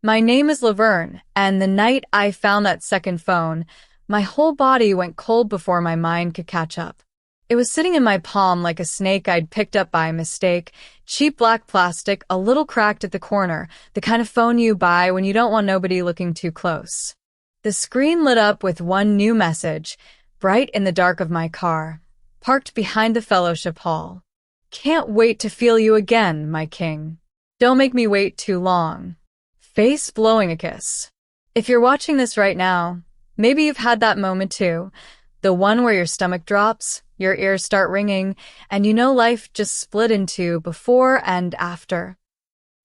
My name is Laverne, and the night I found that second phone, my whole body went cold before my mind could catch up. It was sitting in my palm like a snake I'd picked up by mistake, cheap black plastic, a little cracked at the corner, the kind of phone you buy when you don't want nobody looking too close. The screen lit up with one new message, bright in the dark of my car, parked behind the fellowship hall. Can't wait to feel you again, my king. Don't make me wait too long. Face blowing a kiss. If you're watching this right now, maybe you've had that moment too. The one where your stomach drops, your ears start ringing, and you know life just split into before and after.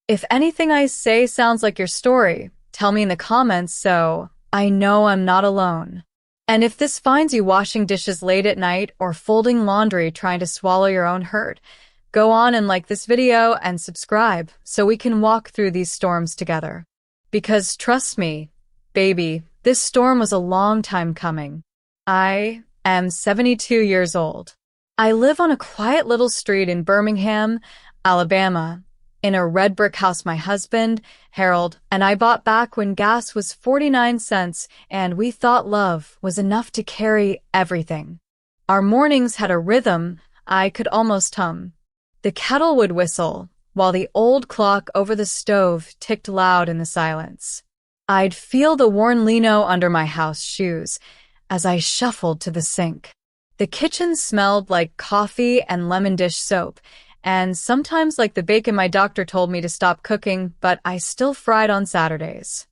If anything I say sounds like your story, tell me in the comments so I know I'm not alone. And if this finds you washing dishes late at night or folding laundry trying to swallow your own hurt, go on and like this video and subscribe so we can walk through these storms together. Because trust me, baby, this storm was a long time coming. I am 72 years old. I live on a quiet little street in Birmingham, Alabama, in a red brick house my husband, Harold, and I bought back when gas was 49 cents and we thought love was enough to carry everything. Our mornings had a rhythm I could almost hum. The kettle would whistle, while the old clock over the stove ticked loud in the silence. I'd feel the worn lino under my house shoes as I shuffled to the sink. The kitchen smelled like coffee and lemon dish soap, and sometimes like the bacon my doctor told me to stop cooking, but I still fried on Saturdays.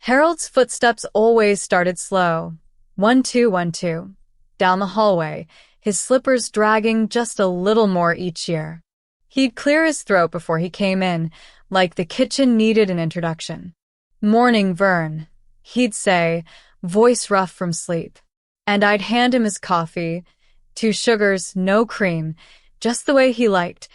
Harold's footsteps always started slow. 1, 2, 1, 2. Down the hallway, his slippers dragging just a little more each year. He'd clear his throat before he came in, like the kitchen needed an introduction. "Morning, Vern," he'd say, voice rough from sleep. And I'd hand him his coffee, 2 sugars, no cream, just the way he liked,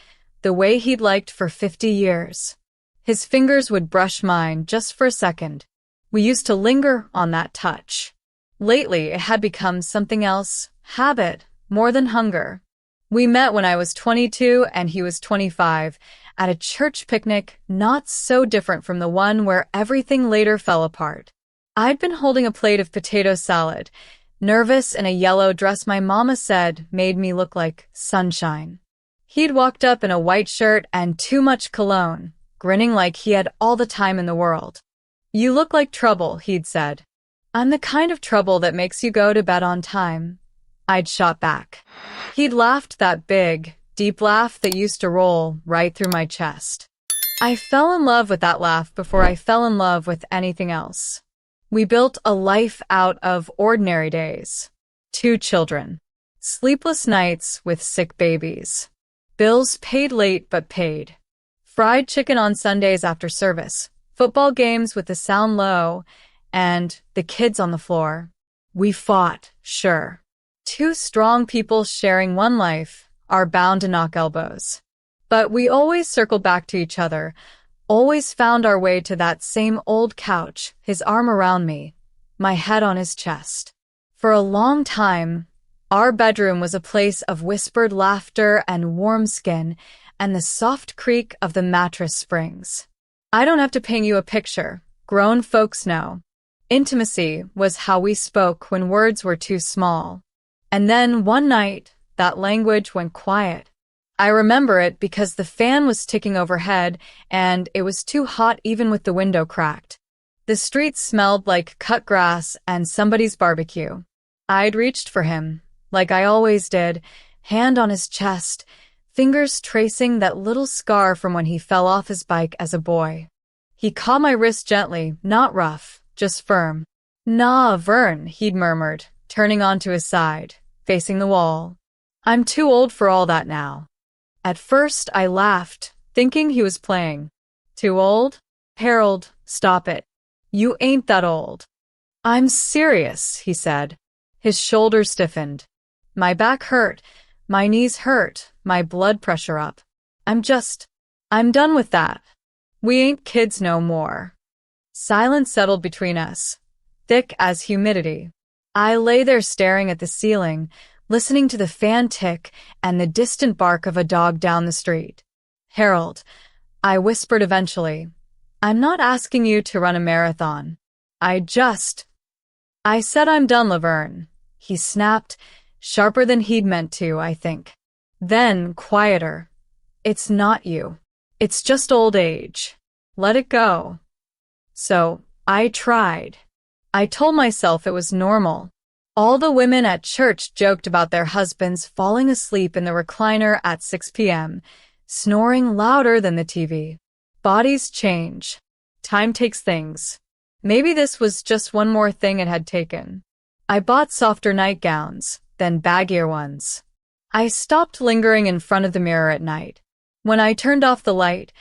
the way he'd liked for 50 years. His fingers would brush mine just for a second. We used to linger on that touch. Lately, it had become something else, habit, more than hunger. We met when I was 22 and he was 25, at a church picnic not so different from the one where everything later fell apart. I'd been holding a plate of potato salad, nervous in a yellow dress my mama said made me look like sunshine. He'd walked up in a white shirt and too much cologne, grinning like he had all the time in the world. "You look like trouble," he'd said. "I'm the kind of trouble that makes you go to bed on time," I'd shot back. He'd laughed that big, deep laugh that used to roll right through my chest. I fell in love with that laugh before I fell in love with anything else. We built a life out of ordinary days. 2 children. Sleepless nights with sick babies. Bills paid late but paid. Fried chicken on Sundays after service. Football games with the sound low. And the kids on the floor. We fought, sure. 2 strong people sharing one life are bound to knock elbows. But we always circled back to each other, always found our way to that same old couch, his arm around me, my head on his chest. For a long time, our bedroom was a place of whispered laughter and warm skin and the soft creak of the mattress springs. I don't have to paint you a picture. Grown folks know. Intimacy was how we spoke when words were too small. And then one night, that language went quiet. I remember it because the fan was ticking overhead and it was too hot even with the window cracked. The street smelled like cut grass and somebody's barbecue. I'd reached for him, like I always did, hand on his chest, fingers tracing that little scar from when he fell off his bike as a boy. He caught my wrist gently, not rough, just firm. "Nah, Vern," he'd murmured, turning onto his side, facing the wall. "I'm too old for all that now." At first, I laughed, thinking he was playing. "Too old? Harold, stop it. You ain't that old." "I'm serious," he said. His shoulders stiffened. My back hurt, my knees hurt, my blood pressure up. I'm done with that. We ain't kids no more." Silence settled between us, thick as humidity. I lay there staring at the ceiling, listening to the fan tick and the distant bark of a dog down the street. "Harold," I whispered eventually, I'm not asking you to run a marathon. I said I'm done, Laverne. He snapped, sharper than he'd meant to, I think. Then, quieter. It's not you. It's just old age. Let it go. So, I tried. I told myself it was normal. All the women at church joked about their husbands falling asleep in the recliner at 6 p.m., snoring louder than the TV. Bodies change. Time takes things. Maybe this was just one more thing it had taken. I bought softer nightgowns, then baggier ones. I stopped lingering in front of the mirror at night. When I turned off the light,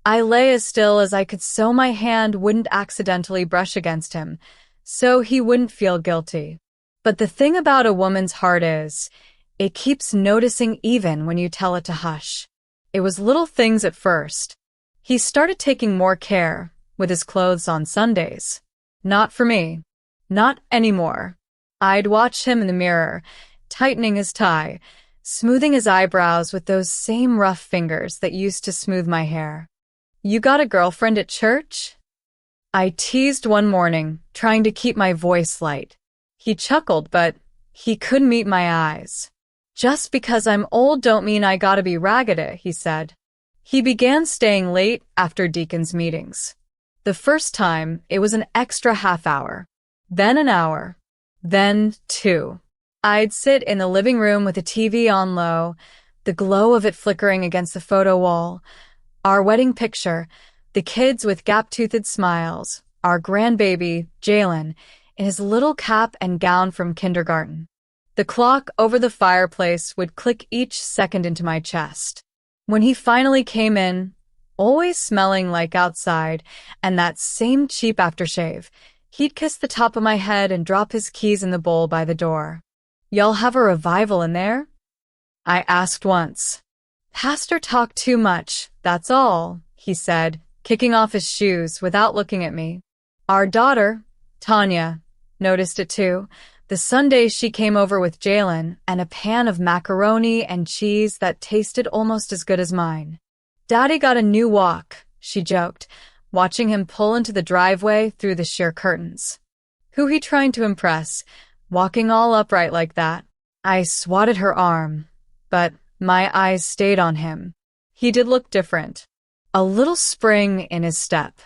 I lay as still as I could so my hand wouldn't accidentally brush against him, so he wouldn't feel guilty. But the thing about a woman's heart is, it keeps noticing even when you tell it to hush. It was little things at first. He started taking more care with his clothes on Sundays. Not for me. Not anymore. I'd watch him in the mirror, tightening his tie, smoothing his eyebrows with those same rough fingers that used to smooth my hair. You got a girlfriend at church? I teased one morning, trying to keep my voice light. He chuckled, but he couldn't meet my eyes. Just because I'm old don't mean I gotta be raggedy, he said. He began staying late after Deacon's meetings. The first time, it was an extra half hour, then an hour, then 2. I'd sit in the living room with the TV on low, the glow of it flickering against the photo wall, our wedding picture, the kids with gap-toothed smiles, our grandbaby, Jalen, in his little cap and gown from kindergarten. The clock over the fireplace would click each second into my chest. When he finally came in, always smelling like outside, and that same cheap aftershave, he'd kiss the top of my head and drop his keys in the bowl by the door. Y'all have a revival in there? I asked once. Pastor talked too much, that's all, he said, kicking off his shoes without looking at me. Our daughter, Tanya, noticed it too. The Sunday she came over with Jalen and a pan of macaroni and cheese that tasted almost as good as mine. Daddy got a new walk, she joked, watching him pull into the driveway through the sheer curtains. Who he trying to impress, walking all upright like that? I swatted her arm, but my eyes stayed on him. He did look different. A little spring in his step.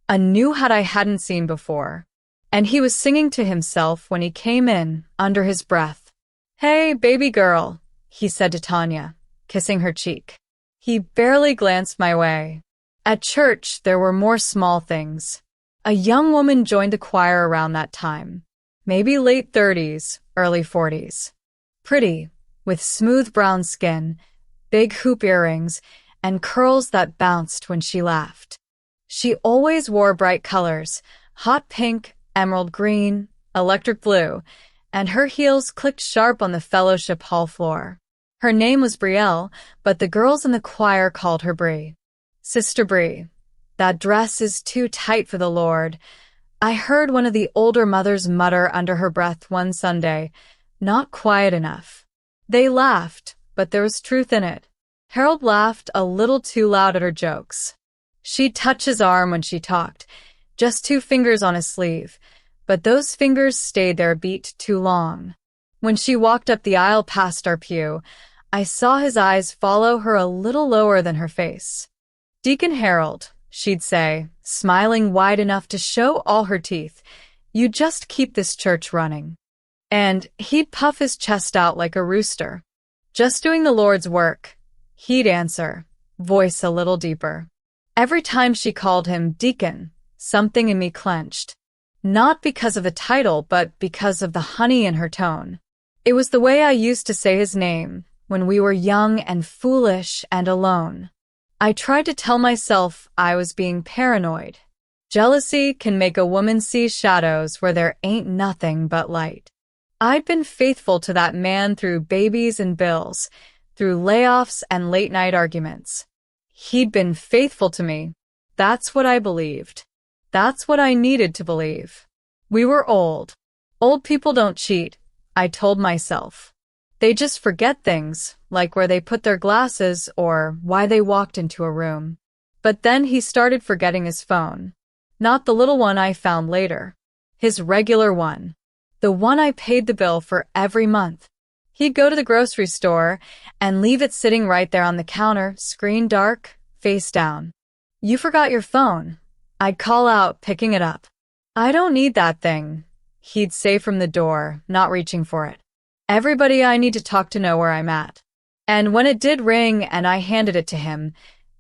A new hat I hadn't seen before. And he was singing to himself when he came in, under his breath. Hey, baby girl, he said to Tanya, kissing her cheek. He barely glanced my way. At church, there were more small things. A young woman joined the choir around that time. Maybe late 30s, early 40s. Pretty, with smooth brown skin, big hoop earrings, and curls that bounced when she laughed. She always wore bright colors, hot pink, emerald green, electric blue, and her heels clicked sharp on the fellowship hall floor. Her name was Brielle, but the girls in the choir called her Brie. Sister Brie, that dress is too tight for the Lord. I heard one of the older mothers mutter under her breath one Sunday, not quiet enough. They laughed, but there was truth in it. Harold laughed a little too loud at her jokes. She'd touch his arm when she talked, just 2 fingers on his sleeve, but those fingers stayed there a beat too long. When she walked up the aisle past our pew, I saw his eyes follow her a little lower than her face. Deacon Harold, she'd say, smiling wide enough to show all her teeth, you just keep this church running. And he'd puff his chest out like a rooster. Just doing the Lord's work, he'd answer, voice a little deeper. Every time she called him Deacon, something in me clenched. Not because of the title, but because of the honey in her tone. It was the way I used to say his name when we were young and foolish and alone. I tried to tell myself I was being paranoid. Jealousy can make a woman see shadows where there ain't nothing but light. I'd been faithful to that man through babies and bills, through layoffs and late-night arguments. He'd been faithful to me. That's what I believed. That's what I needed to believe. We were old. Old people don't cheat, I told myself. They just forget things, like where they put their glasses or why they walked into a room. But then he started forgetting his phone. Not the little one I found later. His regular one. The one I paid the bill for every month. He'd go to the grocery store and leave it sitting right there on the counter, screen dark, face down. "You forgot your phone." I'd call out, picking it up. "I don't need that thing," he'd say from the door, not reaching for it. "Everybody I need to talk to know where I'm at." And when it did ring and I handed it to him,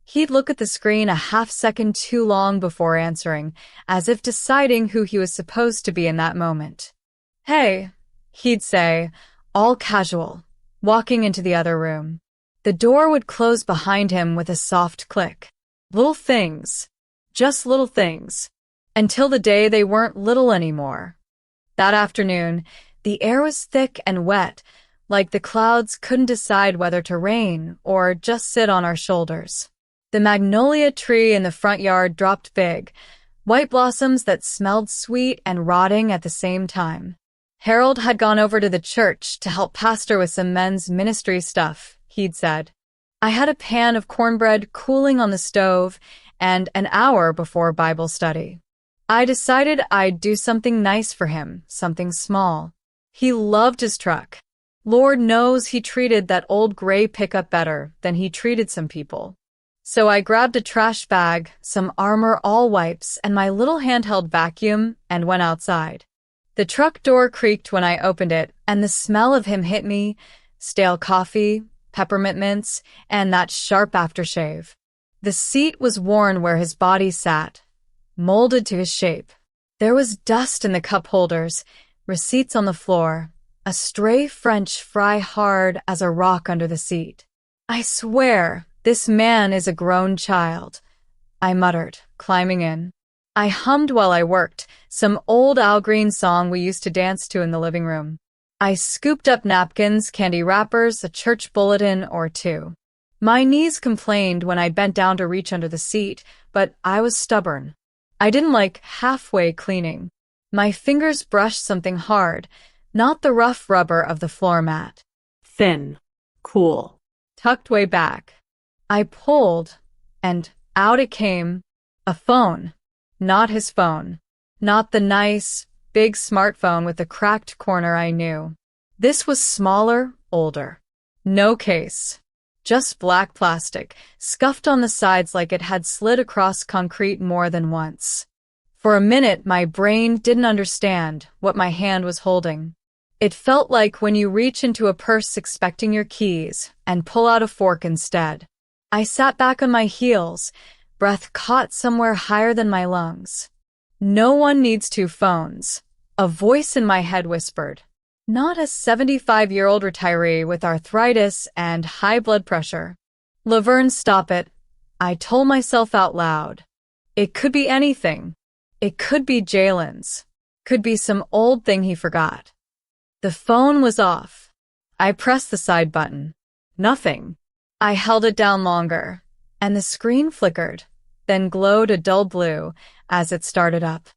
he'd look at the screen a half-second too long before answering, as if deciding who he was supposed to be in that moment. "Hey," he'd say, all casual, walking into the other room. The door would close behind him with a soft click. Little things. Just little things. Until the day they weren't little anymore. That afternoon, the air was thick and wet, like the clouds couldn't decide whether to rain or just sit on our shoulders. The magnolia tree in the front yard dropped big, white blossoms that smelled sweet and rotting at the same time. Harold had gone over to the church to help pastor with some men's ministry stuff, he'd said. I had a pan of cornbread cooling on the stove and an hour before Bible study. I decided I'd do something nice for him, something small. He loved his truck. Lord knows he treated that old gray pickup better than he treated some people. So I grabbed a trash bag, some Armor All wipes, and my little handheld vacuum and went outside. The truck door creaked when I opened it, and the smell of him hit me, stale coffee, peppermint mints, and that sharp aftershave. The seat was worn where his body sat, molded to his shape. There was dust in the cup holders, receipts on the floor, a stray French fry hard as a rock under the seat. I swear, this man is a grown child, I muttered, climbing in. I hummed while I worked, some old Al Green song we used to dance to in the living room. I scooped up napkins, candy wrappers, a church bulletin or two. My knees complained when I bent down to reach under the seat, but I was stubborn. I didn't like halfway cleaning. My fingers brushed something hard, not the rough rubber of the floor mat. Thin, cool, tucked way back. I pulled, and out it came, a phone. Not his phone. Not the nice, big smartphone with the cracked corner I knew. This was smaller, older. No case. Just black plastic, scuffed on the sides like it had slid across concrete more than once. For a minute, my brain didn't understand what my hand was holding. It felt like when you reach into a purse expecting your keys and pull out a fork instead. I sat back on my heels, breath caught somewhere higher than my lungs. No one needs two phones. A voice in my head whispered. Not a 75-year-old retiree with arthritis and high blood pressure. Laverne, stop it. I told myself out loud. It could be anything. It could be Jalen's. Could be some old thing he forgot. The phone was off. I pressed the side button. Nothing. I held it down longer, and the screen flickered, then glowed a dull blue as it started up.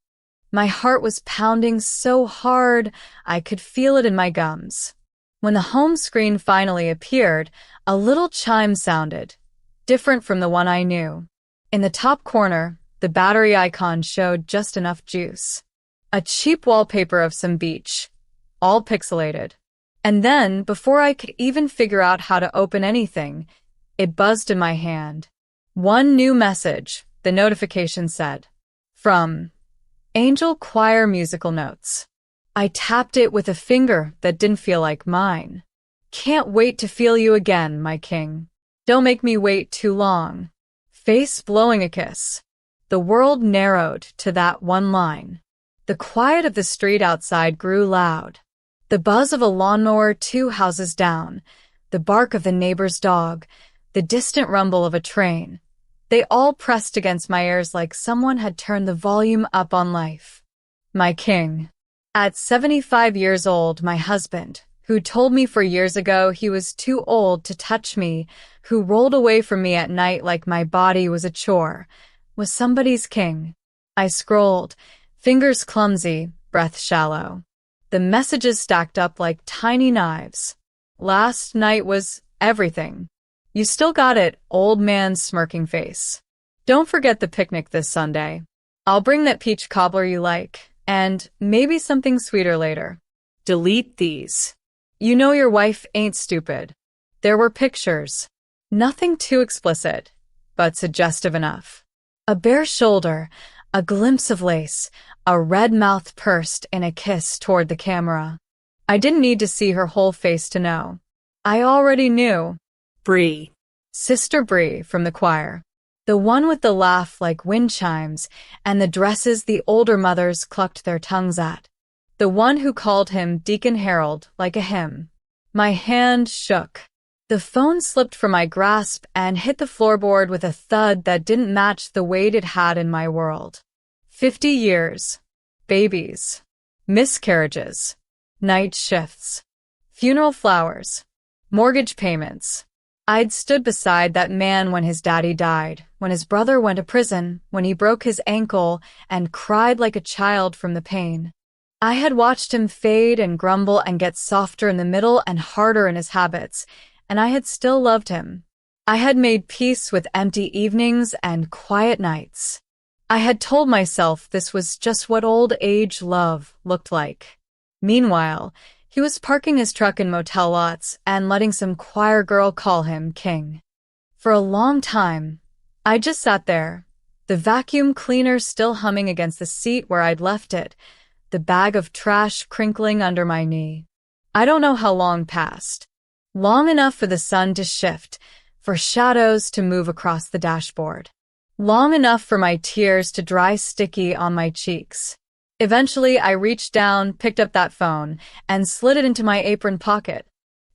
My heart was pounding so hard I could feel it in my gums. When the home screen finally appeared, a little chime sounded, different from the one I knew. In the top corner, the battery icon showed just enough juice. A cheap wallpaper of some beach, all pixelated. And then, before I could even figure out how to open anything, it buzzed in my hand. One new message, the notification said. From Angel Choir Musical Notes. I tapped it with a finger that didn't feel like mine. Can't wait to feel you again, my king. Don't make me wait too long. Face blowing a kiss. The world narrowed to that one line. The quiet of the street outside grew loud. The buzz of a lawnmower 2 houses down, the bark of the neighbor's dog, the distant rumble of a train. They all pressed against my ears like someone had turned the volume up on life. My king. At 75 years old, my husband, who told me 4 years ago he was too old to touch me, who rolled away from me at night like my body was a chore, was somebody's king. I scrolled, fingers clumsy, breath shallow. The messages stacked up like tiny knives. Last night was everything. You still got it, old man's smirking face. Don't forget the picnic this Sunday. I'll bring that peach cobbler you like, and maybe something sweeter later. Delete these. You know your wife ain't stupid. There were pictures. Nothing too explicit, but suggestive enough. A bare shoulder, a glimpse of lace, a red mouth pursed in a kiss toward the camera. I didn't need to see her whole face to know. I already knew. Bree. Sister Bree from the choir. The one with the laugh like wind chimes and the dresses the older mothers clucked their tongues at. The one who called him Deacon Harold like a hymn. My hand shook. The phone slipped from my grasp and hit the floorboard with a thud that didn't match the weight it had in my world. 50 years. Babies. Miscarriages. Night shifts. Funeral flowers. Mortgage payments. I'd stood beside that man when his daddy died, when his brother went to prison, when he broke his ankle and cried like a child from the pain. I had watched him fade and grumble and get softer in the middle and harder in his habits, and I had still loved him. I had made peace with empty evenings and quiet nights. I had told myself this was just what old age love looked like. Meanwhile, he was parking his truck in motel lots and letting some choir girl call him king. For a long time, I just sat there, the vacuum cleaner still humming against the seat where I'd left it, the bag of trash crinkling under my knee. I don't know how long passed. Long enough for the sun to shift, for shadows to move across the dashboard. Long enough for my tears to dry sticky on my cheeks. Eventually, I reached down, picked up that phone, and slid it into my apron pocket.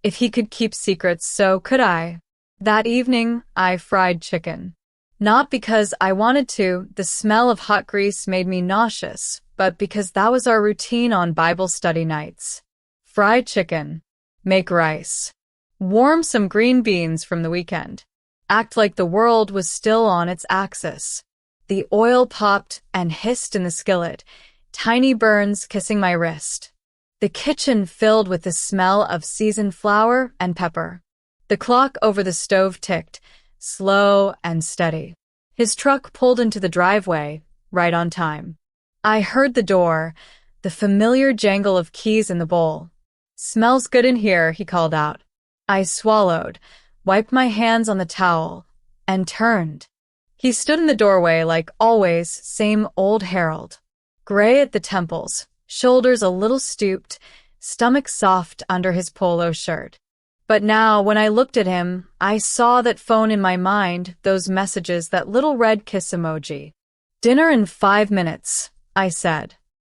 If he could keep secrets, so could I. That evening, I fried chicken. Not because I wanted to, the smell of hot grease made me nauseous, but because that was our routine on Bible study nights. Fried chicken. Make rice. Warm some green beans from the weekend. Act like the world was still on its axis. The oil popped and hissed in the skillet, tiny burns kissing my wrist. The kitchen filled with the smell of seasoned flour and pepper. The clock over the stove ticked, slow and steady. His truck pulled into the driveway, right on time. I heard the door, the familiar jangle of keys in the bowl. "Smells good in here," he called out. I swallowed, wiped my hands on the towel, and turned. He stood in the doorway like always, same old Harold. Gray at the temples, shoulders a little stooped, stomach soft under his polo shirt. But now, when I looked at him, I saw that phone in my mind, those messages, that little red kiss emoji. "Dinner in 5 minutes," I said.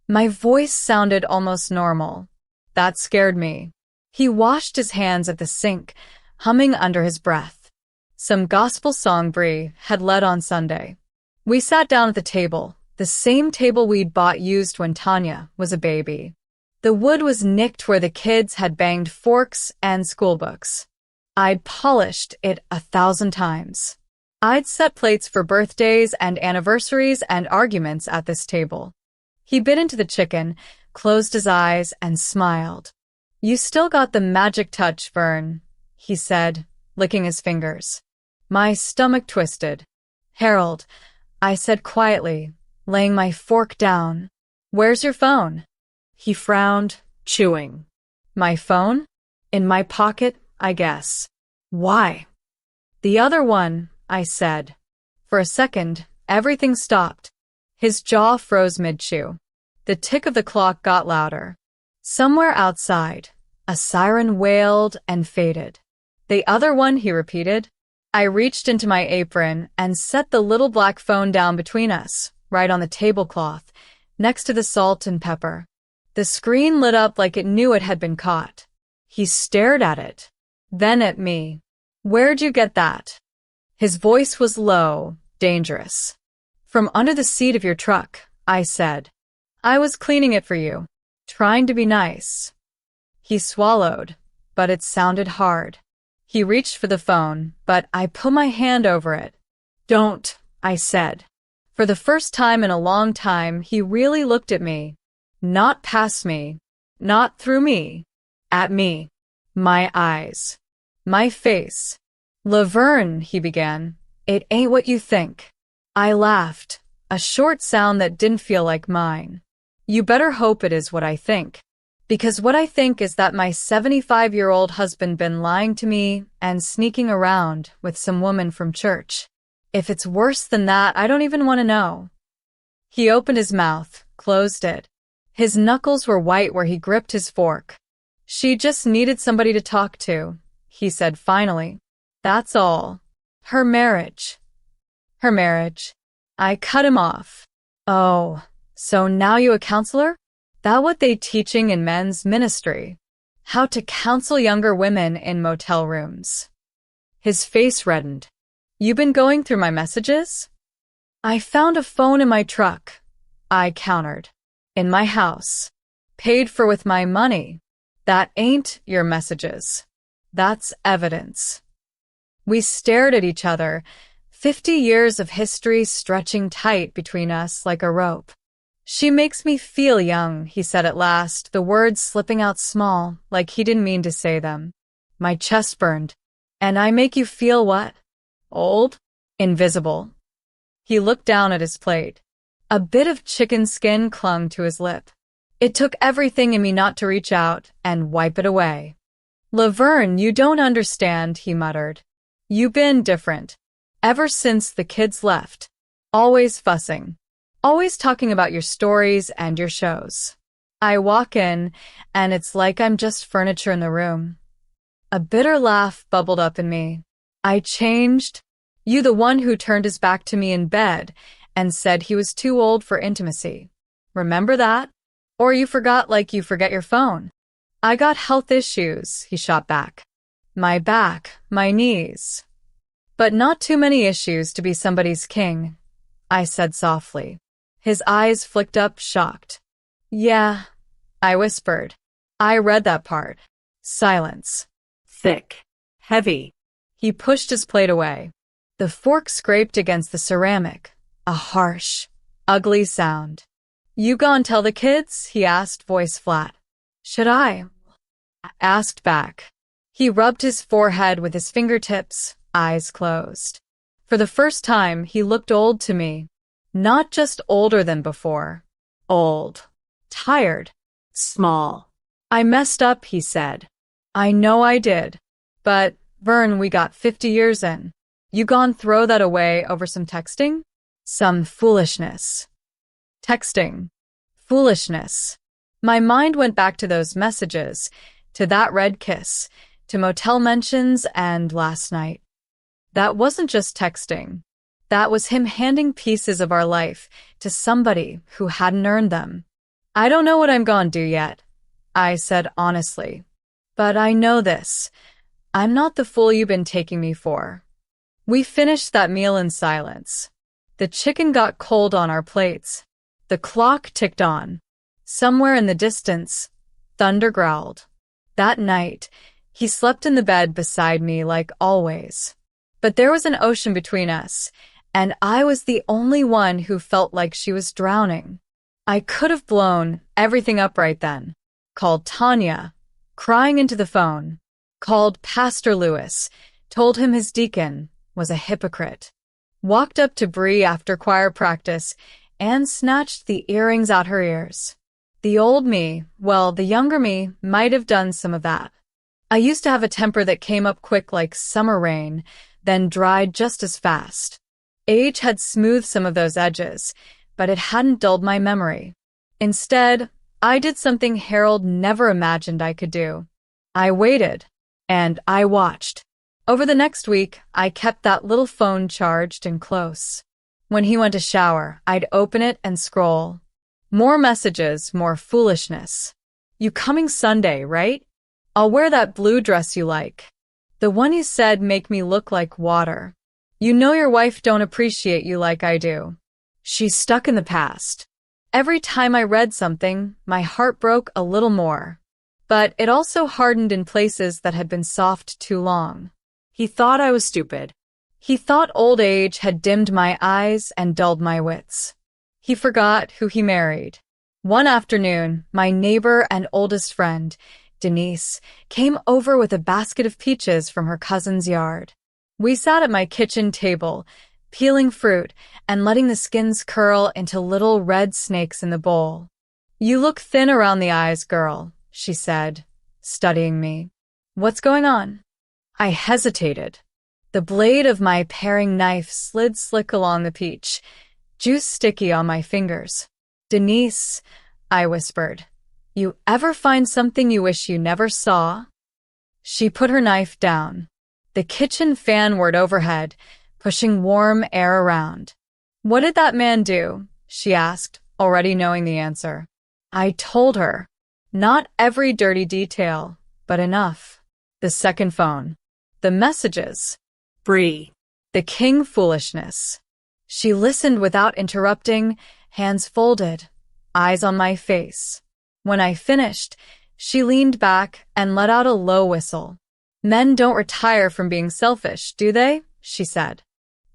My voice sounded almost normal. That scared me. He washed his hands at the sink, humming under his breath. Some gospel song Bree had led on Sunday. We sat down at the table, the same table we'd bought used when Tanya was a baby. The wood was nicked where the kids had banged forks and schoolbooks. I'd polished it 1,000 times. I'd set plates for birthdays and anniversaries and arguments at this table. He bit into the chicken, closed his eyes, and smiled. "You still got the magic touch, Vern," he said, licking his fingers. My stomach twisted. "Harold," I said quietly, laying my fork down. "Where's your phone?" He frowned, chewing. "My phone? In my pocket, I guess." "Why?" "The other one," I said. For a second, everything stopped. His jaw froze mid-chew. The tick of the clock got louder. Somewhere outside, a siren wailed and faded. "The other one," he repeated. I reached into my apron and set the little black phone down between us, right on the tablecloth, next to the salt and pepper. The screen lit up like it knew it had been caught. He stared at it, then at me. "Where'd you get that?" His voice was low, dangerous. "From under the seat of your truck," I said. "I was cleaning it for you, trying to be nice." He swallowed, but it sounded hard. He reached for the phone, but I put my hand over it. "Don't," I said. For the first time in a long time, he really looked at me. Not past me, not through me, at me. My eyes. My face. "Laverne," he began, "it ain't what you think." I laughed, a short sound that didn't feel like mine. You better hope it is what I think. Because what I think is that my 75-year-old husband been lying to me and sneaking around with some woman from church. If it's worse than that, I don't even want to know. He opened his mouth, closed it. His knuckles were white where he gripped his fork. She just needed somebody to talk to, he said finally. That's all. Her marriage. Her marriage. I cut him off. Oh, so now you a counselor? That what they teaching in men's ministry? How to counsel younger women in motel rooms. His face reddened. You been going through my messages? I found a phone in my truck. I countered. In my house. Paid for with my money. That ain't your messages. That's evidence. We stared at each other, 50 years of history stretching tight between us like a rope. She makes me feel young, he said at last, the words slipping out small, like he didn't mean to say them. My chest burned. And I make you feel what? Old? Invisible. He looked down at his plate. A bit of chicken skin clung to his lip. It took everything in me not to reach out and wipe it away. Laverne, you don't understand, he muttered. You been different. Ever since the kids left. Always fussing. Always talking about your stories and your shows. I walk in, and it's like I'm just furniture in the room. A bitter laugh bubbled up in me. I changed? You the one who turned his back to me in bed and said he was too old for intimacy. Remember that? Or you forgot like you forget your phone. I got health issues, he shot back. My back, my knees. But not too many issues to be somebody's king, I said softly. His eyes flicked up, shocked. Yeah, I whispered. I read that part. Silence. Thick. Heavy. He pushed his plate away. The fork scraped against the ceramic. A harsh, ugly sound. You gone tell the kids? He asked, voice flat. Should I? Asked back. He rubbed his forehead with his fingertips, eyes closed. For the first time, he looked old to me. Not just older than before. Old. Tired. Small. I messed up, he said. I know I did. But, Vern, we got 50 years in. You gone throw that away over some texting? Some foolishness. Texting. Foolishness. My mind went back to those messages, to that red kiss, to motel mentions, and last night. That wasn't just texting. That was him handing pieces of our life to somebody who hadn't earned them. I don't know what I'm gonna do yet, I said honestly. But I know this. I'm not the fool you've been taking me for. We finished that meal in silence. The chicken got cold on our plates. The clock ticked on. Somewhere in the distance, thunder growled. That night, he slept in the bed beside me like always. But there was an ocean between us, and I was the only one who felt like she was drowning. I could have blown everything up right then. Called Tanya, crying into the phone. Called Pastor Lewis, told him his deacon was a hypocrite. Walked up to Bree after choir practice and snatched the earrings out her ears. The old me, well, the younger me, might have done some of that. I used to have a temper that came up quick like summer rain, then dried just as fast. Age had smoothed some of those edges, but it hadn't dulled my memory. Instead, I did something Harold never imagined I could do. I waited, and I watched. Over the next week, I kept that little phone charged and close. When he went to shower, I'd open it and scroll. More messages, more foolishness. You coming Sunday, right? I'll wear that blue dress you like. The one you said make me look like water. You know your wife don't appreciate you like I do. She's stuck in the past. Every time I read something, my heart broke a little more. But it also hardened in places that had been soft too long. He thought I was stupid. He thought old age had dimmed my eyes and dulled my wits. He forgot who he married. One afternoon, my neighbor and oldest friend, Denise, came over with a basket of peaches from her cousin's yard. We sat at my kitchen table, peeling fruit and letting the skins curl into little red snakes in the bowl. "You look thin around the eyes, girl," she said, studying me. "What's going on?" I hesitated. The blade of my paring knife slid slick along the peach, juice sticky on my fingers. "Denise," I whispered, "you ever find something you wish you never saw?" She put her knife down. The kitchen fan whirred overhead, pushing warm air around. "What did that man do?" she asked, already knowing the answer. I told her. Not every dirty detail, but enough. The second phone. The messages. Bree. The king foolishness. She listened without interrupting, hands folded, eyes on my face. When I finished, she leaned back and let out a low whistle. "Men don't retire from being selfish, do they?" she said.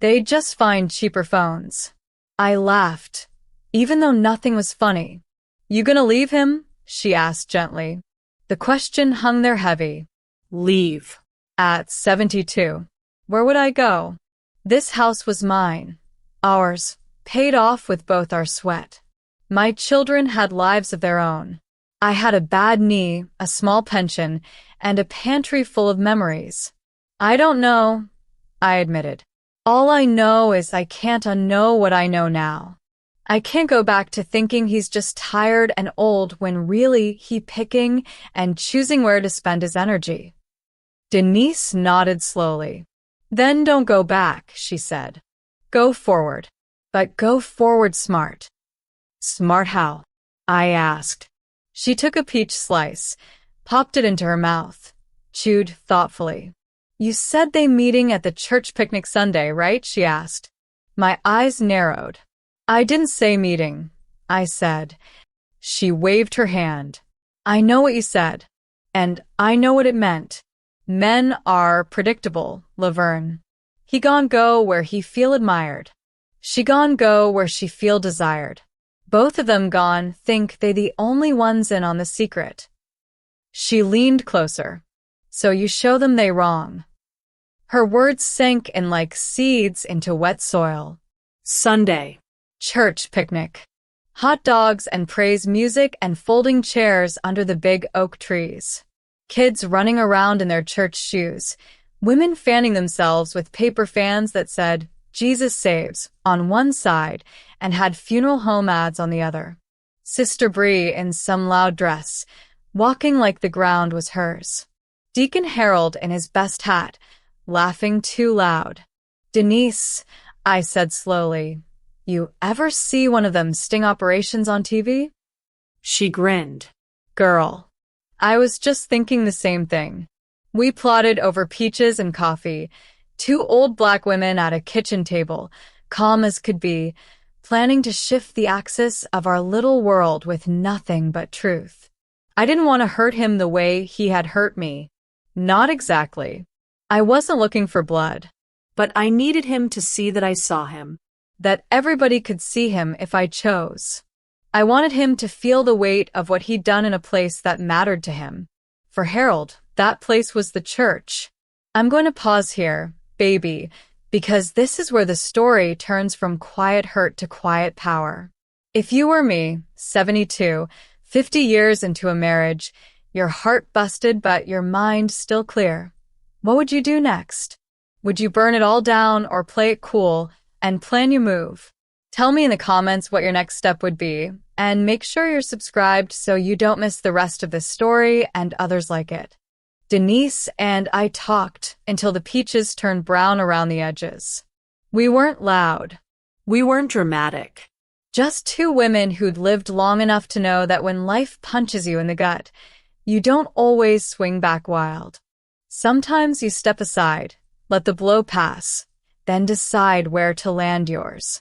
"They just find cheaper phones." I laughed, even though nothing was funny. "You gonna leave him?" she asked gently. The question hung there heavy. Leave. At 72. Where would I go? This house was mine. Ours, paid off with both our sweat. My children had lives of their own. I had a bad knee, a small pension, and a pantry full of memories. "I don't know," I admitted. "All I know is I can't unknow what I know now. I can't go back to thinking he's just tired and old when really he picking and choosing where to spend his energy." Denise nodded slowly. "Then don't go back," she said. "Go forward. But go forward smart." "Smart how?" I asked. She took a peach slice, popped it into her mouth, chewed thoughtfully. "You said they meeting at the church picnic Sunday, right?" she asked. My eyes narrowed. "I didn't say meeting," I said. She waved her hand. "I know what you said, and I know what it meant. Men are predictable, Laverne. He gon' go where he feel admired. She gon' go where she feel desired. Both of them gone think they the only ones in on the secret." She leaned closer. "So you show them they wrong." Her words sank in like seeds into wet soil. Sunday. Church picnic. Hot dogs and praise music and folding chairs under the big oak trees. Kids running around in their church shoes. Women fanning themselves with paper fans that said, "Jesus Saves," on one side and had funeral home ads on the other. Sister Bree in some loud dress, walking like the ground was hers. Deacon Harold in his best hat, laughing too loud. "Denise," I said slowly, "you ever see one of them sting operations on TV?" She grinned. "Girl, I was just thinking the same thing." We plotted over peaches and coffee, two old black women at a kitchen table, calm as could be, planning to shift the axis of our little world with nothing but truth. I didn't want to hurt him the way he had hurt me. Not exactly. I wasn't looking for blood. But I needed him to see that I saw him. That everybody could see him if I chose. I wanted him to feel the weight of what he'd done in a place that mattered to him. For Harold, that place was the church. I'm going to pause here, baby, because this is where the story turns from quiet hurt to quiet power. If you were me, 72, 50 years into a marriage, your heart busted but your mind still clear, what would you do next? Would you burn it all down or play it cool and plan your move? Tell me in the comments what your next step would be, and make sure you're subscribed so you don't miss the rest of this story and others like it. Denise and I talked until the peaches turned brown around the edges. We weren't loud. We weren't dramatic. Just two women who'd lived long enough to know that when life punches you in the gut, you don't always swing back wild. Sometimes you step aside, let the blow pass, then decide where to land yours.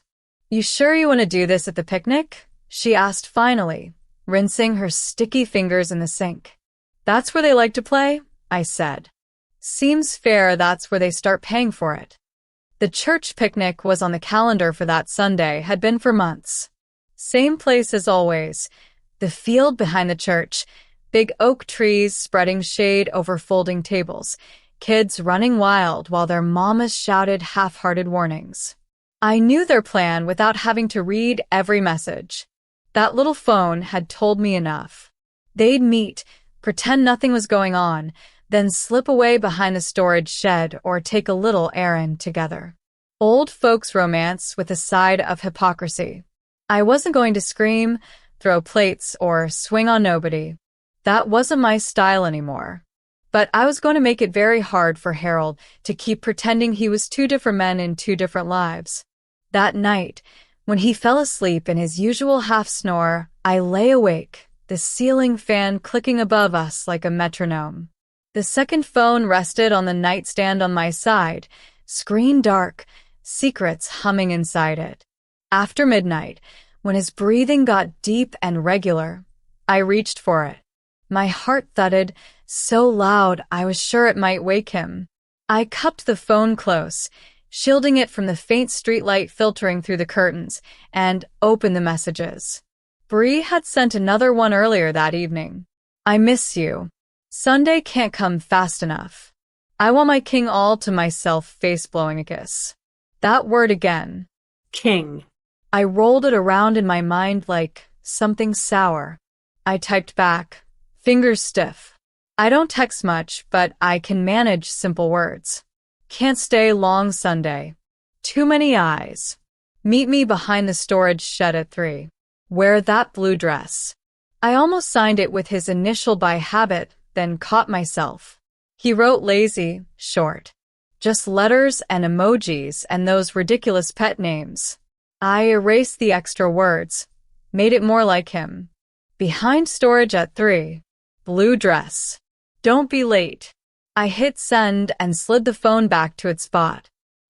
"You sure you want to do this at the picnic?" she asked finally, rinsing her sticky fingers in the sink. "That's where they like to play?" I said. "Seems fair that's where they start paying for it." The church picnic was on the calendar for that Sunday, had been for months. Same place as always, the field behind the church, big oak trees spreading shade over folding tables, kids running wild while their mamas shouted half-hearted warnings. I knew their plan without having to read every message. That little phone had told me enough. They'd meet, pretend nothing was going on, then slip away behind the storage shed or take a little errand together. Old folks' romance with a side of hypocrisy. I wasn't going to scream, throw plates, or swing on nobody. That wasn't my style anymore. But I was going to make it very hard for Harold to keep pretending he was two different men in two different lives. That night, when he fell asleep in his usual half-snore, I lay awake, the ceiling fan clicking above us like a metronome. The second phone rested on the nightstand on my side, screen dark, secrets humming inside it. After midnight, when his breathing got deep and regular, I reached for it. My heart thudded so loud I was sure it might wake him. I cupped the phone close, shielding it from the faint streetlight filtering through the curtains, and opened the messages. Bree had sent another one earlier that evening. I miss you. Sunday can't come fast enough. I want my king all to myself, face blowing a kiss. That word again. King. I rolled it around in my mind like something sour. I typed back, fingers stiff. I don't text much, but I can manage simple words. Can't stay long Sunday. Too many eyes. Meet me behind the storage shed at 3. Wear that blue dress. I almost signed it with his initial by habit, then caught myself. He wrote lazy, short. Just letters and emojis and those ridiculous pet names. I erased the extra words, made it more like him. Behind storage at 3. Blue dress. Don't be late. I hit send and slid the phone back to its spot.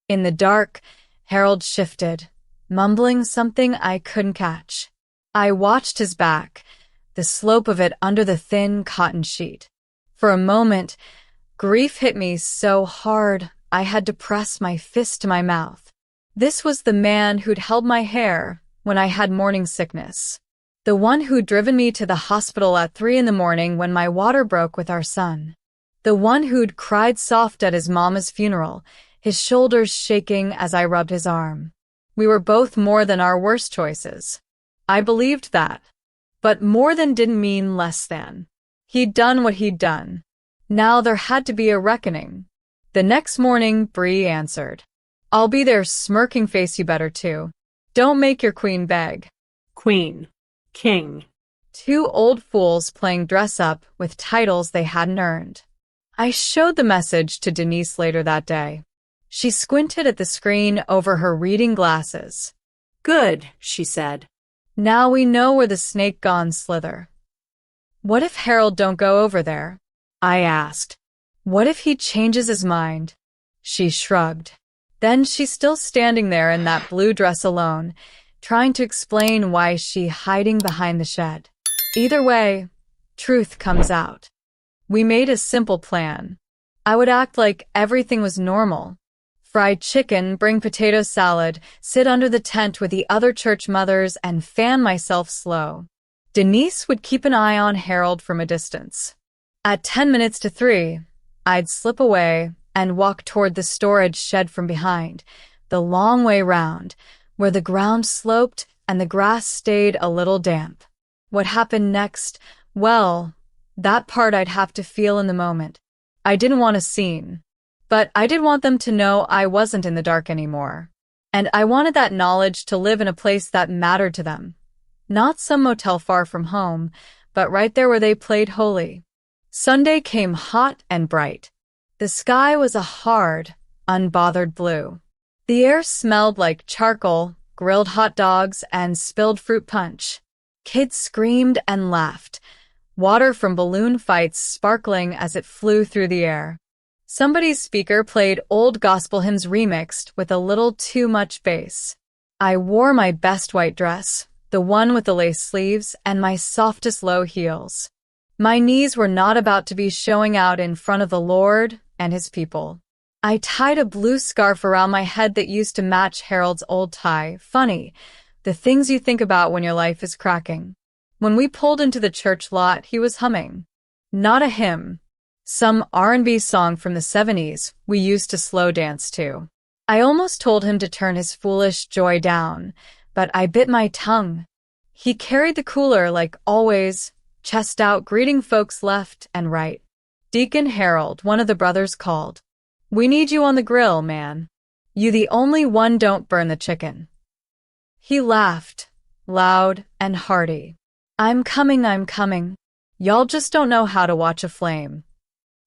In the dark, Harold shifted, mumbling something I couldn't catch. I watched his back, the slope of it under the thin cotton sheet. For a moment, grief hit me so hard I had to press my fist to my mouth. This was the man who'd held my hair when I had morning sickness. The one who'd driven me to the hospital at 3 in the morning when my water broke with our son. The one who'd cried soft at his mama's funeral, his shoulders shaking as I rubbed his arm. We were both more than our worst choices. I believed that. But more than didn't mean less than. He'd done what he'd done. Now there had to be a reckoning. The next morning, Bree answered. I'll be there, smirking face, you better too. Don't make your queen beg. Queen. King. 2 old fools playing dress-up with titles they hadn't earned. I showed the message to Denise later that day. She squinted at the screen over her reading glasses. Good, she said. Now we know where the snake gone slither. What if Harold don't go over there? I asked. What if he changes his mind? She shrugged. Then she's still standing there in that blue dress alone, trying to explain why she's hiding behind the shed. Either way, truth comes out. We made a simple plan. I would act like everything was normal. Fried chicken, bring potato salad, sit under the tent with the other church mothers and fan myself slow. Denise would keep an eye on Harold from a distance. At 10 minutes to 3, I'd slip away and walk toward the storage shed from behind, the long way round, where the ground sloped and the grass stayed a little damp. What happened next? Well, that part I'd have to feel in the moment. I didn't want a scene. But I did want them to know I wasn't in the dark anymore. And I wanted that knowledge to live in a place that mattered to them. Not some motel far from home, but right there where they played holy. Sunday came hot and bright. The sky was a hard, unbothered blue. The air smelled like charcoal, grilled hot dogs, and spilled fruit punch. Kids screamed and laughed, water from balloon fights sparkling as it flew through the air. Somebody's speaker played old gospel hymns remixed with a little too much bass. I wore my best white dress, the one with the lace sleeves, and my softest low heels. My knees were not about to be showing out in front of the Lord and his people. I tied a blue scarf around my head that used to match Harold's old tie. Funny, the things you think about when your life is cracking. When we pulled into the church lot, he was humming. Not a hymn. Some R&B song from the 70s we used to slow dance to. I almost told him to turn his foolish joy down, but I bit my tongue. He carried the cooler like always, chest out, greeting folks left and right. Deacon Harold, one of the brothers, called. "We need you on the grill, man. You the only one, don't burn the chicken." He laughed, loud and hearty. I'm coming. Y'all just don't know how to watch a flame."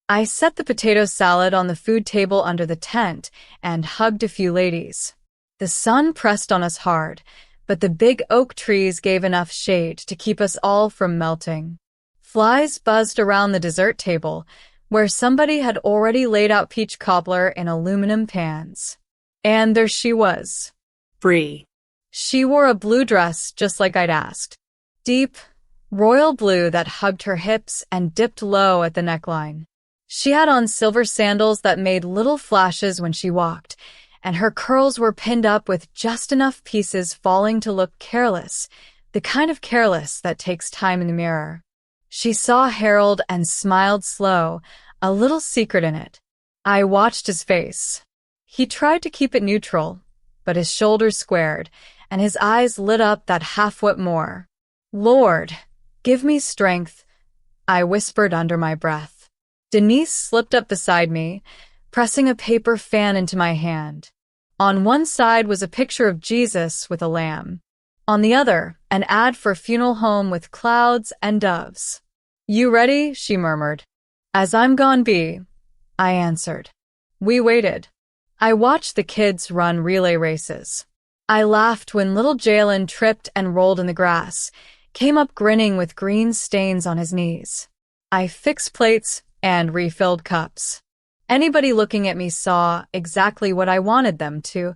I set the potato salad on the food table under the tent and hugged a few ladies. The sun pressed on us hard, but the big oak trees gave enough shade to keep us all from melting. Flies buzzed around the dessert table, where somebody had already laid out peach cobbler in aluminum pans. And there she was. Bree. She wore a blue dress just like I'd asked. Deep, royal blue that hugged her hips and dipped low at the neckline. She had on silver sandals that made little flashes when she walked, and her curls were pinned up with just enough pieces falling to look careless, the kind of careless that takes time in the mirror. She saw Harold and smiled slow, a little secret in it. I watched his face. He tried to keep it neutral, but his shoulders squared, and his eyes lit up that half-wit more. "Lord, give me strength," I whispered under my breath. Denise slipped up beside me, pressing a paper fan into my hand. On one side was a picture of Jesus with a lamb. On the other, an ad for a funeral home with clouds and doves. "You ready?" she murmured. "As I'm gone be," I answered. We waited. I watched the kids run relay races. I laughed when little Jalen tripped and rolled in the grass, came up grinning with green stains on his knees. I fixed plates and refilled cups. Anybody looking at me saw exactly what I wanted them to.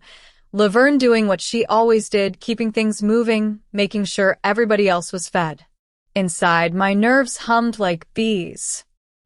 Laverne doing what she always did, keeping things moving, making sure everybody else was fed. Inside, my nerves hummed like bees.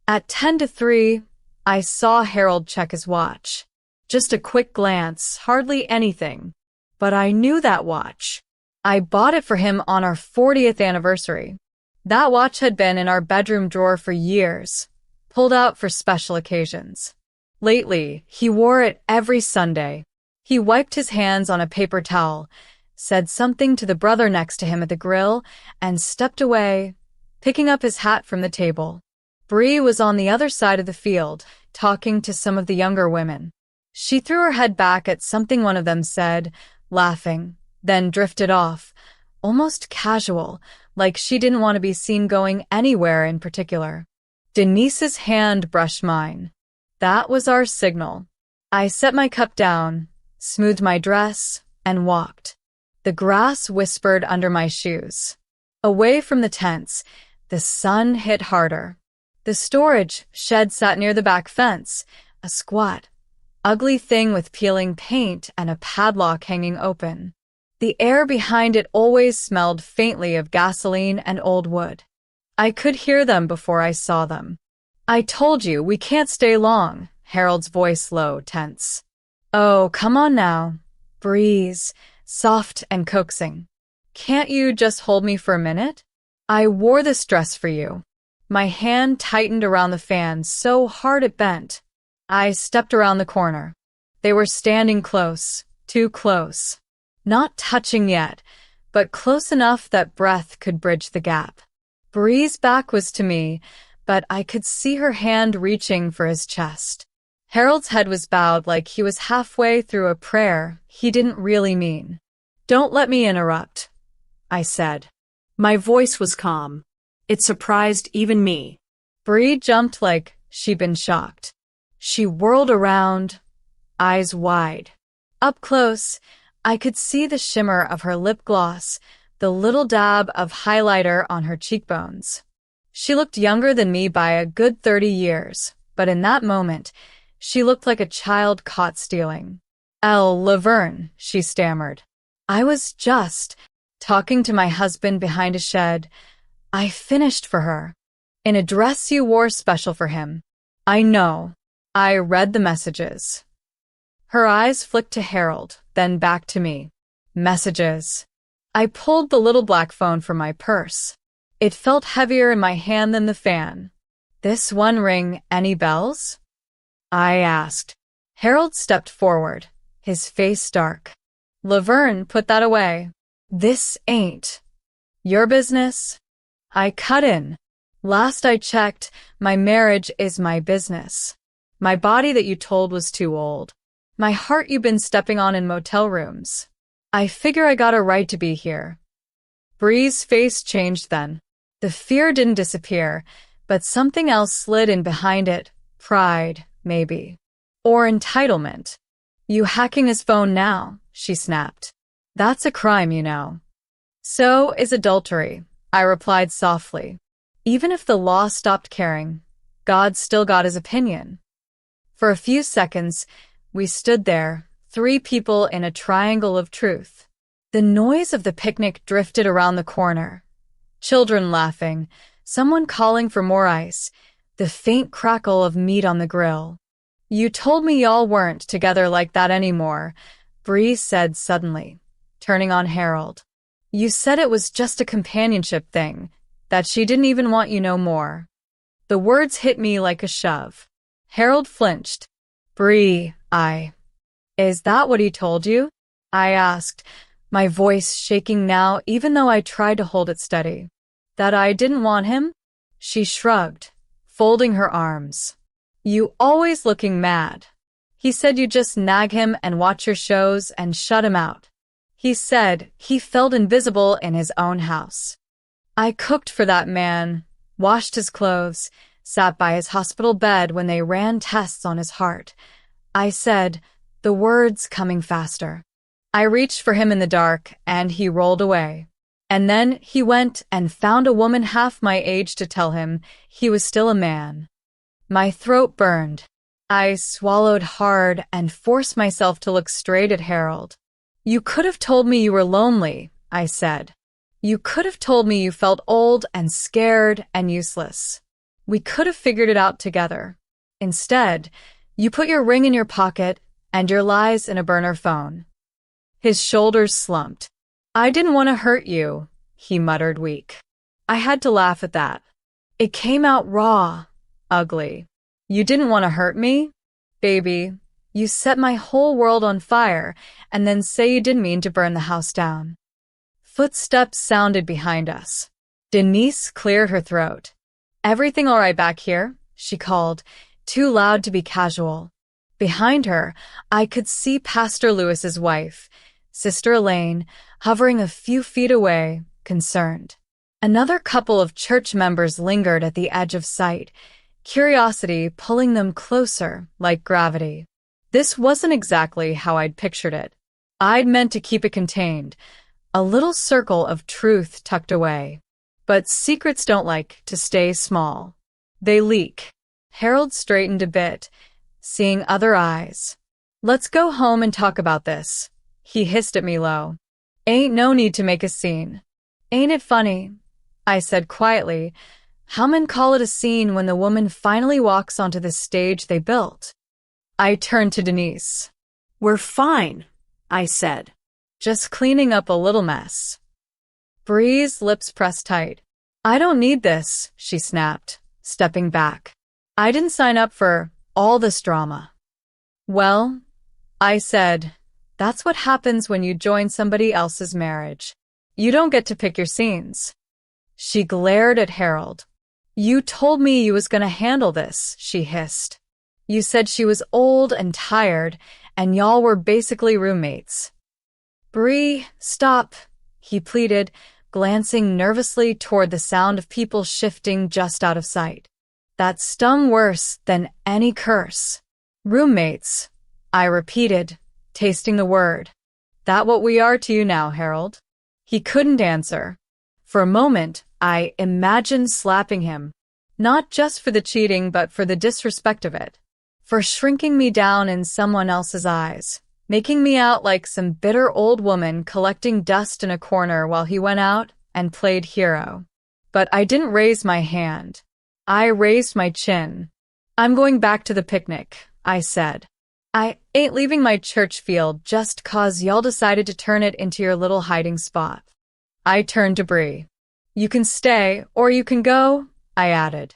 At 2:50, I saw Harold check his watch. Just a quick glance, hardly anything. But I knew that watch. I bought it for him on our 40th anniversary. That watch had been in our bedroom drawer for years, pulled out for special occasions. Lately, he wore it every Sunday. He wiped his hands on a paper towel, said something to the brother next to him at the grill, and stepped away, picking up his hat from the table. Bree was on the other side of the field, talking to some of the younger women. She threw her head back at something one of them said, laughing, then drifted off, almost casual, like she didn't want to be seen going anywhere in particular. Denise's hand brushed mine. That was our signal. I set my cup down, smoothed my dress, and walked. The grass whispered under my shoes. Away from the tents, the sun hit harder. The storage shed sat near the back fence, a squat, ugly thing with peeling paint and a padlock hanging open. The air behind it always smelled faintly of gasoline and old wood. I could hear them before I saw them. "I told you, we can't stay long," Harold's voice low, tense. "Oh, come on now." Breeze, soft and coaxing. "Can't you just hold me for a minute? I wore this dress for you." My hand tightened around the fan so hard it bent. I stepped around the corner. They were standing close, too close. Not touching yet, but close enough that breath could bridge the gap. Bree's back was to me, but I could see her hand reaching for his chest. Harold's head was bowed like he was halfway through a prayer he didn't really mean. "Don't let me interrupt," I said. My voice was calm. It surprised even me. Bree jumped like she'd been shocked. She whirled around, eyes wide. Up close, I could see the shimmer of her lip gloss, the little dab of highlighter on her cheekbones. She looked younger than me by a good 30 years, but in that moment, she looked like a child caught stealing. Laverne, she stammered. I was just talking to my husband behind a shed. I finished for her. In a dress you wore special for him. I know. I read the messages. Her eyes flicked to Harold, then back to me. Messages. I pulled the little black phone from my purse. It felt heavier in my hand than the fan. "This one ring, any bells?" I asked. Harold stepped forward, his face dark. Laverne, put that away. This ain't your business. I cut in. Last I checked, my marriage is my business. My body that you told was too old. My heart you've been stepping on in motel rooms. I figure I got a right to be here. Bree's face changed then. The fear didn't disappear, but something else slid in behind it. Pride, maybe. Or entitlement. You hacking his phone now, she snapped. That's a crime, you know. So is adultery, I replied softly. Even if the law stopped caring, God still got his opinion. For a few seconds, we stood there, three people in a triangle of truth. The noise of the picnic drifted around the corner. Children laughing, someone calling for more ice, the faint crackle of meat on the grill. You told me y'all weren't together like that anymore, Bree said suddenly, turning on Harold. You said it was just a companionship thing, that she didn't even want you no more. The words hit me like a shove. Harold flinched. Bree, Is that what he told you? I asked, my voice shaking now even though I tried to hold it steady. That I didn't want him? She shrugged, folding her arms. You always looking mad. He said you just nag him and watch your shows and shut him out. He said he felt invisible in his own house. I cooked for that man, washed his clothes, sat by his hospital bed when they ran tests on his heart. I said, the words coming faster. I reached for him in the dark, and he rolled away. And then he went and found a woman half my age to tell him he was still a man. My throat burned. I swallowed hard and forced myself to look straight at Harold. You could have told me you were lonely, I said. You could have told me you felt old and scared and useless. We could have figured it out together. Instead, you put your ring in your pocket and your lies in a burner phone. His shoulders slumped. I didn't want to hurt you, he muttered weak. I had to laugh at that. It came out raw, ugly. You didn't want to hurt me? Baby, you set my whole world on fire and then say you didn't mean to burn the house down. Footsteps sounded behind us. Denise cleared her throat. Everything all right back here? She called, too loud to be casual. Behind her, I could see Pastor Lewis's wife, Sister Elaine, hovering a few feet away, concerned. Another couple of church members lingered at the edge of sight, curiosity pulling them closer like gravity. This wasn't exactly how I'd pictured it. I'd meant to keep it contained, a little circle of truth tucked away. But secrets don't like to stay small. They leak. Harold straightened a bit, seeing other eyes. Let's go home and talk about this, he hissed at me low. Ain't no need to make a scene. Ain't it funny? I said quietly. How men call it a scene when the woman finally walks onto the stage they built. I turned to Denise. We're fine, I said. Just cleaning up a little mess. Bree's lips pressed tight. I don't need this, she snapped, stepping back. I didn't sign up for all this drama. Well, I said, that's what happens when you join somebody else's marriage. You don't get to pick your scenes. She glared at Harold. You told me you was gonna handle this, she hissed. You said she was old and tired, and y'all were basically roommates. Bree, stop, he pleaded, glancing nervously toward the sound of people shifting just out of sight. That stung worse than any curse. Roommates, I repeated, tasting the word. That what we are to you now, Harold? He couldn't answer. For a moment, I imagined slapping him, not just for the cheating but for the disrespect of it, for shrinking me down in someone else's eyes, making me out like some bitter old woman collecting dust in a corner while he went out and played hero. But I didn't raise my hand. I raised my chin. I'm going back to the picnic, I said. I ain't leaving my church field just 'cause y'all decided to turn it into your little hiding spot. I turned to Bree. You can stay or you can go, I added.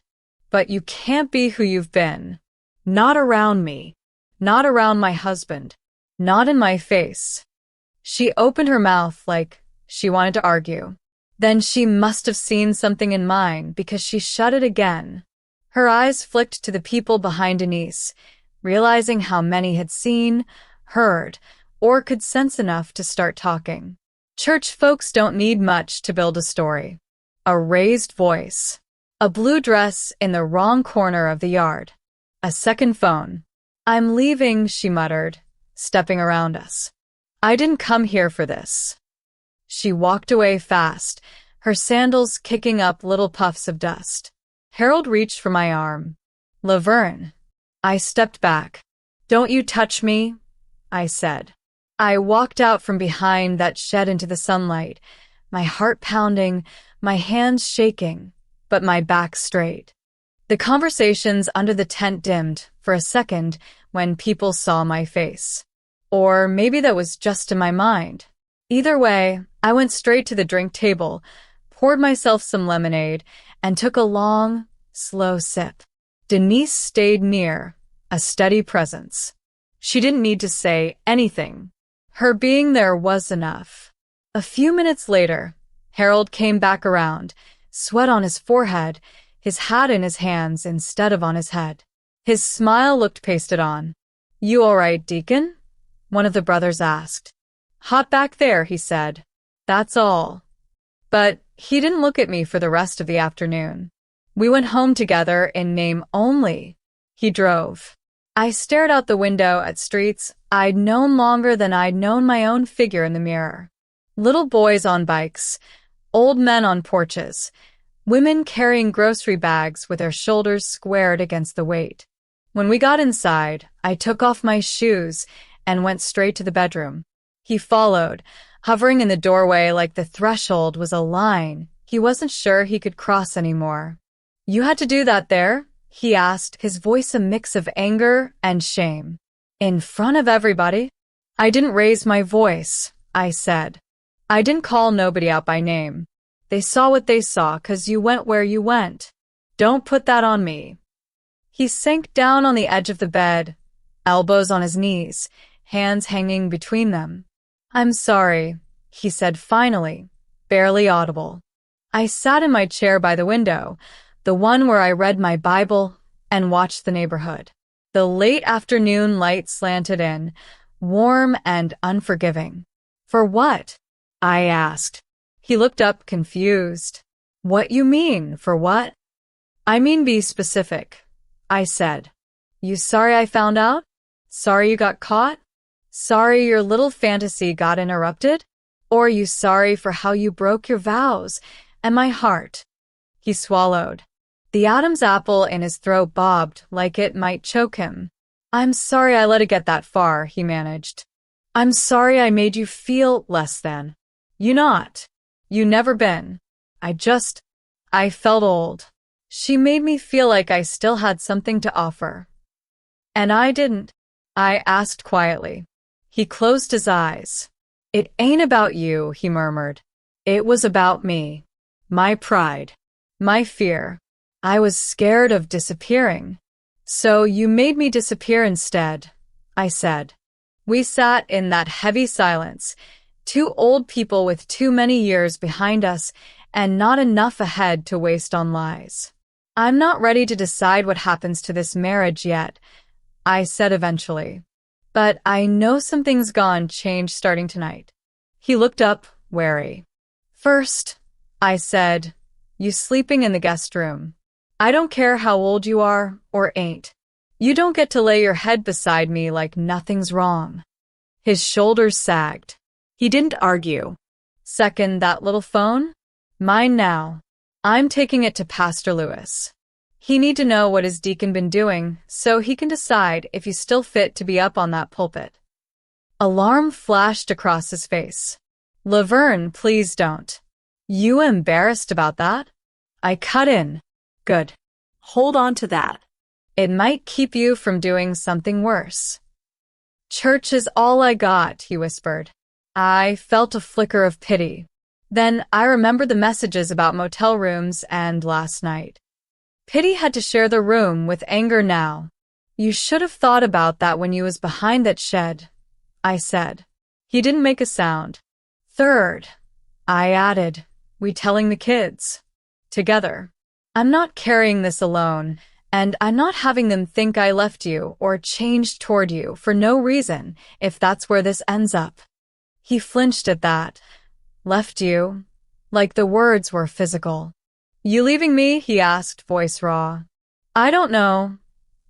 But you can't be who you've been. Not around me. Not around my husband. Not in my face. She opened her mouth like she wanted to argue. Then she must have seen something in mine because she shut it again. Her eyes flicked to the people behind Denise, realizing how many had seen, heard, or could sense enough to start talking. Church folks don't need much to build a story. A raised voice. A blue dress in the wrong corner of the yard. A second phone. "I'm leaving," she muttered, stepping around us. "I didn't come here for this." She walked away fast, her sandals kicking up little puffs of dust. Harold reached for my arm. "Laverne." I stepped back. "Don't you touch me," I said. I walked out from behind that shed into the sunlight, my heart pounding, my hands shaking, but my back straight. The conversations under the tent dimmed for a second when people saw my face. Or maybe that was just in my mind. Either way, I went straight to the drink table, poured myself some lemonade, and took a long, slow sip. Denise stayed near, a steady presence. She didn't need to say anything. Her being there was enough. A few minutes later, Harold came back around, sweat on his forehead, his hat in his hands instead of on his head. His smile looked pasted on. "You all right, Deacon?" one of the brothers asked. "Hot back there," he said. "That's all." But he didn't look at me for the rest of the afternoon. We went home together in name only. He drove. I stared out the window at streets I'd known longer than I'd known my own figure in the mirror. Little boys on bikes, old men on porches, women carrying grocery bags with their shoulders squared against the weight. When we got inside, I took off my shoes and went straight to the bedroom. He followed, hovering in the doorway like the threshold was a line he wasn't sure he could cross anymore. "You had to do that there?" he asked, his voice a mix of anger and shame. "In front of everybody?" "I didn't raise my voice," I said. "I didn't call nobody out by name. They saw what they saw 'cause you went where you went. Don't put that on me." He sank down on the edge of the bed, elbows on his knees, hands hanging between them. "I'm sorry," he said finally, barely audible. I sat in my chair by the window, the one where I read my Bible and watched the neighborhood. The late afternoon light slanted in, warm and unforgiving. "For what?" I asked. He looked up, confused. "What you mean, for what?" "I mean be specific," I said. "You sorry I found out? Sorry you got caught? Sorry your little fantasy got interrupted? Or you sorry for how you broke your vows and my heart?" He swallowed. The Adam's apple in his throat bobbed like it might choke him. "I'm sorry I let it get that far," he managed. "I'm sorry I made you feel less than. You not. You never been. I felt old. She made me feel like I still had something to offer." "And I didn't?" I asked quietly. He closed his eyes. "It ain't about you," he murmured. "It was about me. My pride. My fear. I was scared of disappearing. So you made me disappear instead," I said. We sat in that heavy silence, two old people with too many years behind us and not enough ahead to waste on lies. "I'm not ready to decide what happens to this marriage yet," I said eventually. "But I know something's gone change starting tonight." He looked up, wary. "First," I said, "you sleeping in the guest room. I don't care how old you are or ain't. You don't get to lay your head beside me like nothing's wrong." His shoulders sagged. He didn't argue. "Second, that little phone? Mine now. I'm taking it to Pastor Lewis. He need to know what his deacon been doing so he can decide if he's still fit to be up on that pulpit." Alarm flashed across his face. "Laverne, please don't. You embarrassed about that?" I cut in. "Good. Hold on to that. It might keep you from doing something worse." "Church is all I got," he whispered. I felt a flicker of pity. Then I remembered the messages about motel rooms and last night. Pity had to share the room with anger now. "You should have thought about that when you was behind that shed," I said. He didn't make a sound. Third, I added, we telling the kids. Together. I'm not carrying this alone, and I'm not having them think I left you or changed toward you for no reason if that's where this ends up. He flinched at that. Left you? Like the words were physical. You leaving me? He asked, voice raw. I don't know,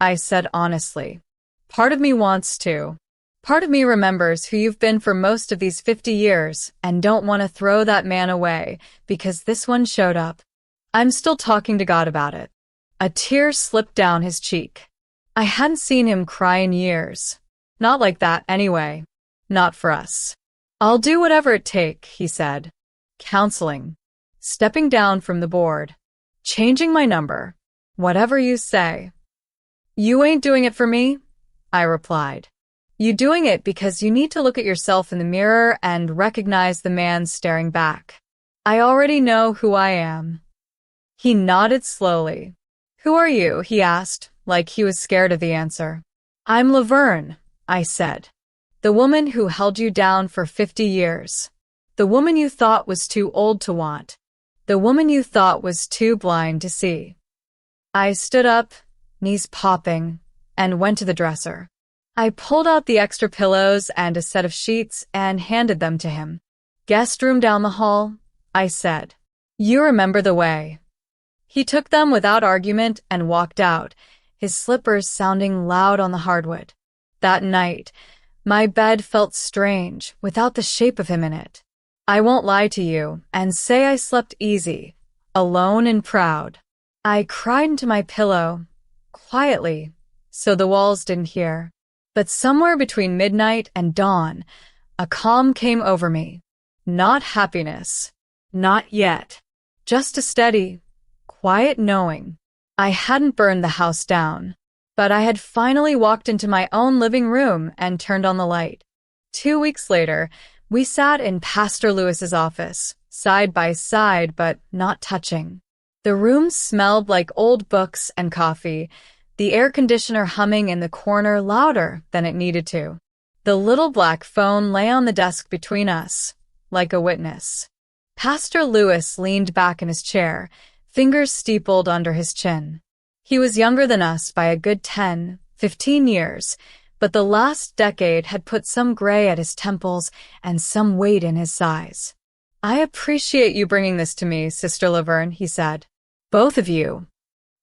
I said honestly. Part of me wants to. Part of me remembers who you've been for most of these 50 years and don't want to throw that man away because this one showed up. I'm still talking to God about it. A tear slipped down his cheek. I hadn't seen him cry in years. Not like that, anyway. Not for us. I'll do whatever it takes, he said. Counseling. Stepping down from the board. Changing my number. Whatever you say. You ain't doing it for me, I replied. You doing it because you need to look at yourself in the mirror and recognize the man staring back. I already know who I am. He nodded slowly. Who are you? He asked, like he was scared of the answer. I'm Laverne, I said. The woman who held you down for 50 years. The woman you thought was too old to want. The woman you thought was too blind to see. I stood up, knees popping, and went to the dresser. I pulled out the extra pillows and a set of sheets and handed them to him. Guest room down the hall, I said. You remember the way. He took them without argument and walked out, his slippers sounding loud on the hardwood. That night, my bed felt strange without the shape of him in it. I won't lie to you and say I slept easy, alone and proud. I cried into my pillow, quietly, so the walls didn't hear. But somewhere between midnight and dawn, a calm came over me. Not happiness. Not yet. Just a steady, quiet knowing. I hadn't burned the house down, but I had finally walked into my own living room and turned on the light. 2 weeks later, we sat in Pastor Lewis's office, side by side but not touching. The room smelled like old books and coffee, the air conditioner humming in the corner louder than it needed to. The little black phone lay on the desk between us, like a witness. Pastor Lewis leaned back in his chair, fingers steepled under his chin. He was younger than us by a good 10, 15 years, but the last decade had put some gray at his temples and some weight in his size. I appreciate you bringing this to me, Sister Laverne, he said. Both of you.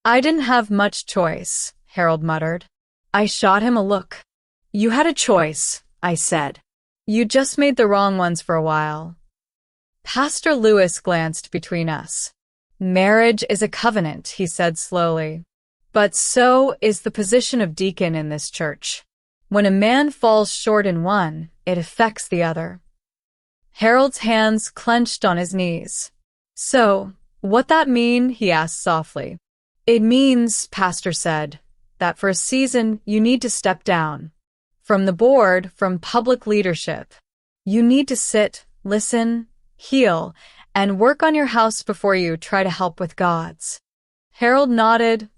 I didn't have much choice, Harold muttered. I shot him a look. You had a choice, I said. You just made the wrong ones for a while. Pastor Lewis glanced between us. Marriage is a covenant, he said slowly. But so is the position of deacon in this church. When a man falls short in one, it affects the other. Harold's hands clenched on his knees. So, what that mean? He asked softly. It means, Pastor said, that for a season you need to step down. From the board, from public leadership. You need to sit, listen, heal, and work on your house before you try to help with God's. Harold nodded,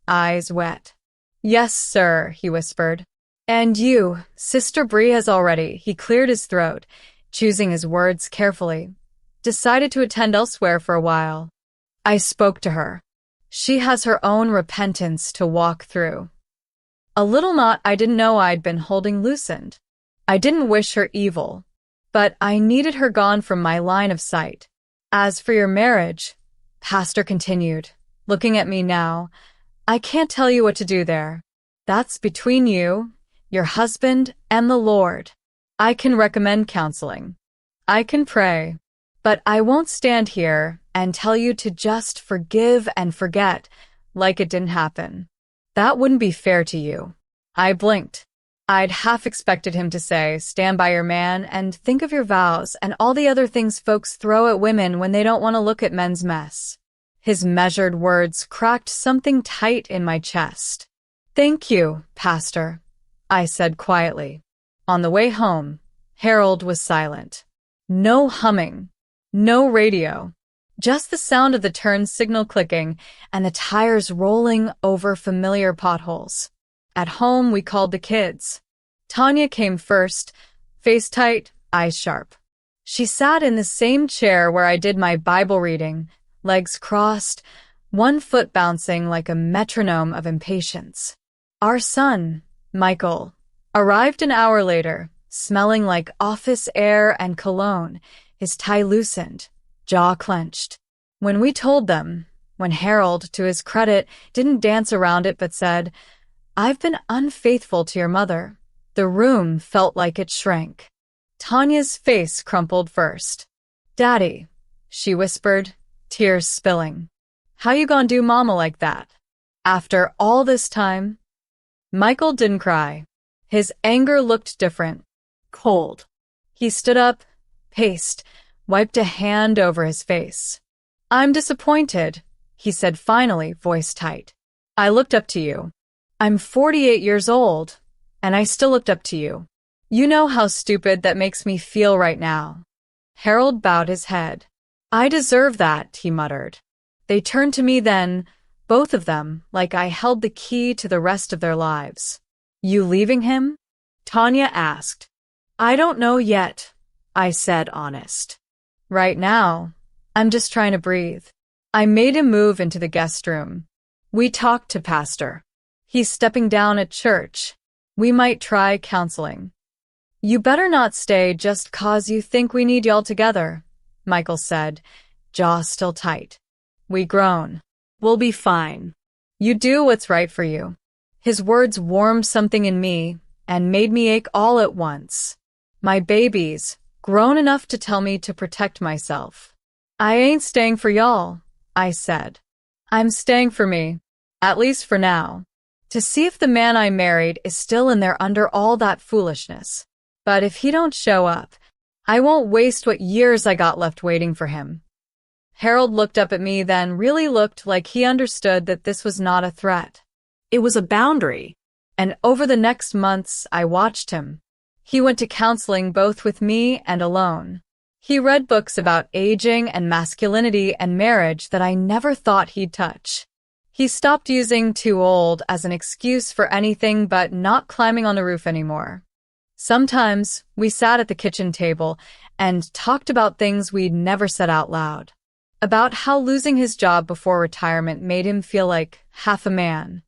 eyes wet. Yes, sir, he whispered. And you, Sister Bree has already, he cleared his throat, choosing his words carefully, decided to attend elsewhere for a while. I spoke to her. She has her own repentance to walk through. A little knot I didn't know I'd been holding loosened. I didn't wish her evil, but I needed her gone from my line of sight. As for your marriage, Pastor continued, looking at me now, I can't tell you what to do there. That's between you, your husband, and the Lord. I can recommend counseling. I can pray. But I won't stand here and tell you to just forgive and forget like it didn't happen. That wouldn't be fair to you. I blinked. I'd half expected him to say, stand by your man and think of your vows and all the other things folks throw at women when they don't want to look at men's mess. His measured words cracked something tight in my chest. Thank you, Pastor, I said quietly. On the way home, Harold was silent. No humming. No radio. Just the sound of the turn signal clicking and the tires rolling over familiar potholes. At home, we called the kids. Tanya came first, face tight, eyes sharp. She sat in the same chair where I did my Bible reading, legs crossed, one foot bouncing like a metronome of impatience. Our son, Michael, arrived an hour later, smelling like office air and cologne, his tie loosened, jaw clenched. When we told them, when Harold, to his credit, didn't dance around it but said, "I've been unfaithful to your mother," the room felt like it shrank. Tanya's face crumpled first. "Daddy," she whispered, tears spilling. "How you gonna do mama like that? After all this time?" Michael didn't cry. His anger looked different. Cold. He stood up, paced, wiped a hand over his face. "I'm disappointed," he said finally, voice tight. "I looked up to you. I'm 48 years old, and I still looked up to you. You know how stupid that makes me feel right now." Harold bowed his head. "I deserve that," he muttered. They turned to me then, both of them, like I held the key to the rest of their lives. "You leaving him?" Tanya asked. "I don't know yet," I said, honest. "Right now, I'm just trying to breathe." I made him move into the guest room. "We talked to Pastor. He's stepping down at church. We might try counseling." "You better not stay just 'cause you think we need y'all together," Michael said, jaw still tight. We groan. "We'll be fine. You do what's right for you." His words warmed something in me and made me ache all at once. My babies, grown enough to tell me to protect myself. "I ain't staying for y'all," I said. "I'm staying for me, at least for now, to see if the man I married is still in there under all that foolishness. But if he don't show up, I won't waste what years I got left waiting for him." Harold looked up at me then, really looked like he understood that this was not a threat. It was a boundary. And over the next months, I watched him. He went to counseling both with me and alone. He read books about aging and masculinity and marriage that I never thought he'd touch. He stopped using "too old" as an excuse for anything but not climbing on the roof anymore. Sometimes we sat at the kitchen table and talked about things we'd never said out loud. About how losing his job before retirement made him feel like half a man.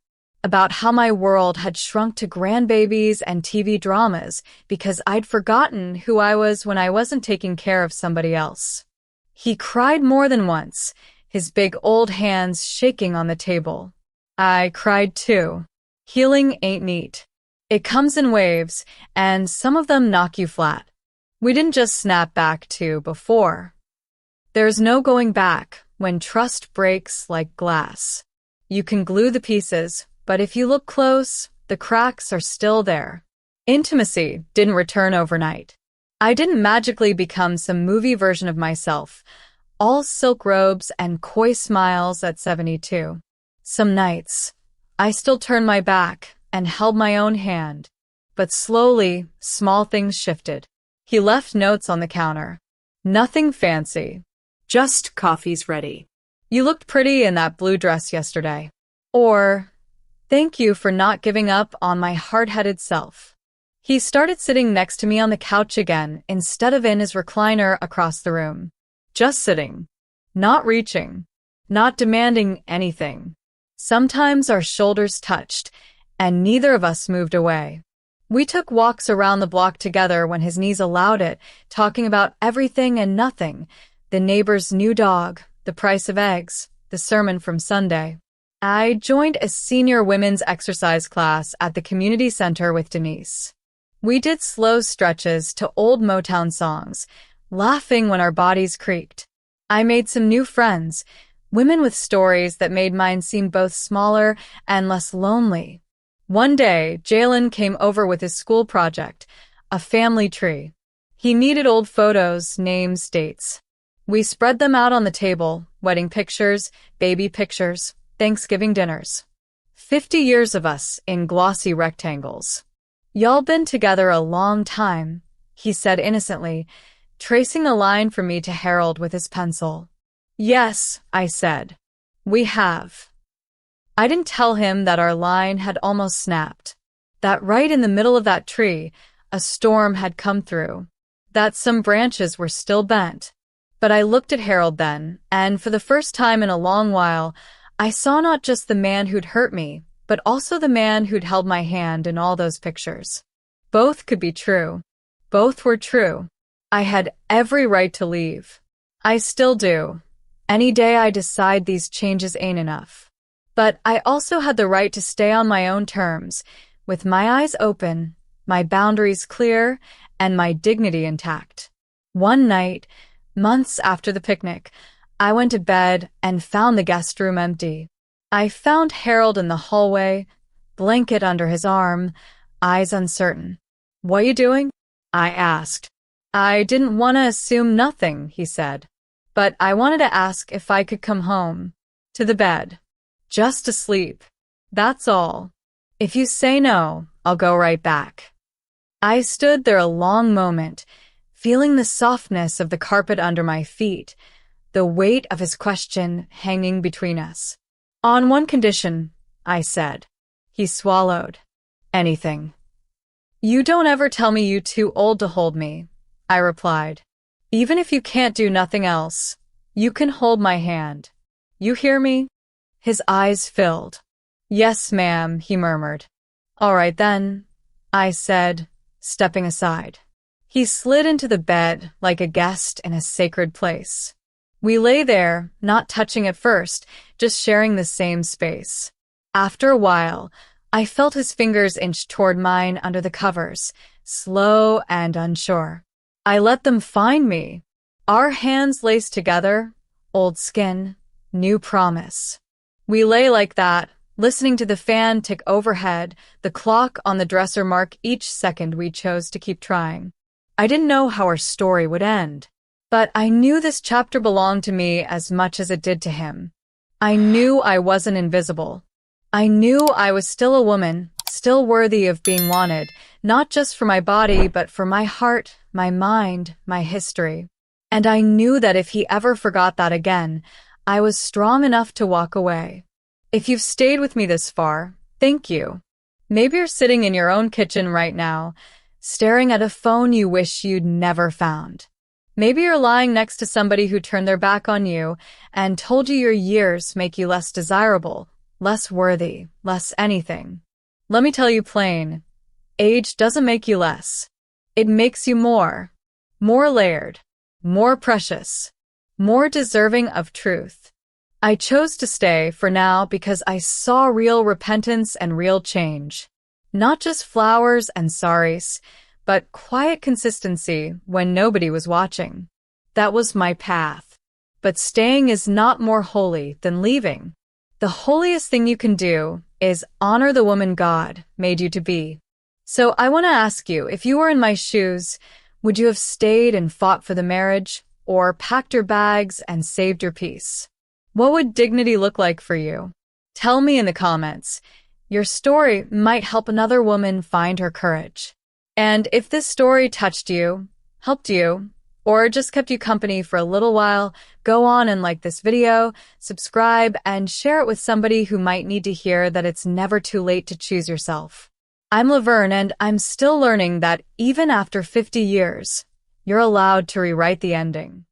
About how my world had shrunk to grandbabies and TV dramas because I'd forgotten who I was when I wasn't taking care of somebody else. He cried more than once, his big old hands shaking on the table. I cried too. Healing ain't neat. It comes in waves, and some of them knock you flat. We didn't just snap back to before. There's no going back when trust breaks like glass. You can glue the pieces, but if you look close, the cracks are still there. Intimacy didn't return overnight. I didn't magically become some movie version of myself, all silk robes and coy smiles at 72. Some nights, I still turned my back and held my own hand, but slowly, small things shifted. He left notes on the counter. Nothing fancy. Just "Coffee's ready. You looked pretty in that blue dress yesterday." Or, "Thank you for not giving up on my hard-headed self." He started sitting next to me on the couch again instead of in his recliner across the room. Just sitting. Not reaching. Not demanding anything. Sometimes our shoulders touched, and neither of us moved away. We took walks around the block together when his knees allowed it, talking about everything and nothing. The neighbor's new dog, the price of eggs, the sermon from Sunday. I joined a senior women's exercise class at the community center with Denise. We did slow stretches to old Motown songs, laughing when our bodies creaked. I made some new friends, women with stories that made mine seem both smaller and less lonely. One day, Jalen came over with his school project, a family tree. He needed old photos, names, dates. We spread them out on the table, wedding pictures, baby pictures, Thanksgiving dinners. 50 years of us in glossy rectangles. "Y'all been together a long time," he said innocently, tracing a line from me to Harold with his pencil. "Yes," I said. "We have." I didn't tell him that our line had almost snapped. That right in the middle of that tree, a storm had come through, that some branches were still bent. But I looked at Harold then, and for the first time in a long while, I saw not just the man who'd hurt me, but also the man who'd held my hand in all those pictures. Both could be true. Both were true. I had every right to leave. I still do. Any day I decide these changes ain't enough. But I also had the right to stay on my own terms, with my eyes open, my boundaries clear, and my dignity intact. One night, months after the picnic, I went to bed and found the guest room empty. I found Harold in the hallway, blanket under his arm, eyes uncertain. "What you doing?" I asked. "I didn't want to assume nothing," he said. "But I wanted to ask if I could come home. To the bed. Just to sleep. That's all. If you say no, I'll go right back." I stood there a long moment, feeling the softness of the carpet under my feet, the weight of his question hanging between us. "On one condition," I said. He swallowed. "Anything." "You don't ever tell me you too old to hold me," I replied. "Even if you can't do nothing else, you can hold my hand. You hear me?" His eyes filled. "Yes, ma'am," he murmured. "All right then," I said, stepping aside. He slid into the bed like a guest in a sacred place. We lay there, not touching at first, just sharing the same space. After a while, I felt his fingers inch toward mine under the covers, slow and unsure. I let them find me. Our hands laced together, old skin, new promise. We lay like that, listening to the fan tick overhead, the clock on the dresser mark each second we chose to keep trying. I didn't know how our story would end, but I knew this chapter belonged to me as much as it did to him. I knew I wasn't invisible. I knew I was still a woman, still worthy of being wanted, not just for my body, but for my heart, my mind, my history. And I knew that if he ever forgot that again, I was strong enough to walk away. If you've stayed with me this far, thank you. Maybe you're sitting in your own kitchen right now, staring at a phone you wish you'd never found. Maybe you're lying next to somebody who turned their back on you and told you your years make you less desirable, less worthy, less anything. Let me tell you plain, age doesn't make you less. It makes you more layered, more precious, more deserving of truth. I chose to stay for now because I saw real repentance and real change. Not just flowers and sorries, but quiet consistency when nobody was watching. That was my path. But staying is not more holy than leaving. The holiest thing you can do is honor the woman God made you to be. So I want to ask you, if you were in my shoes, would you have stayed and fought for the marriage, or packed your bags and saved your peace? What would dignity look like for you? Tell me in the comments. Your story might help another woman find her courage. And if this story touched you, helped you, or just kept you company for a little while, go on and like this video, subscribe, and share it with somebody who might need to hear that it's never too late to choose yourself. I'm Laverne, and I'm still learning that even after 50 years, you're allowed to rewrite the ending.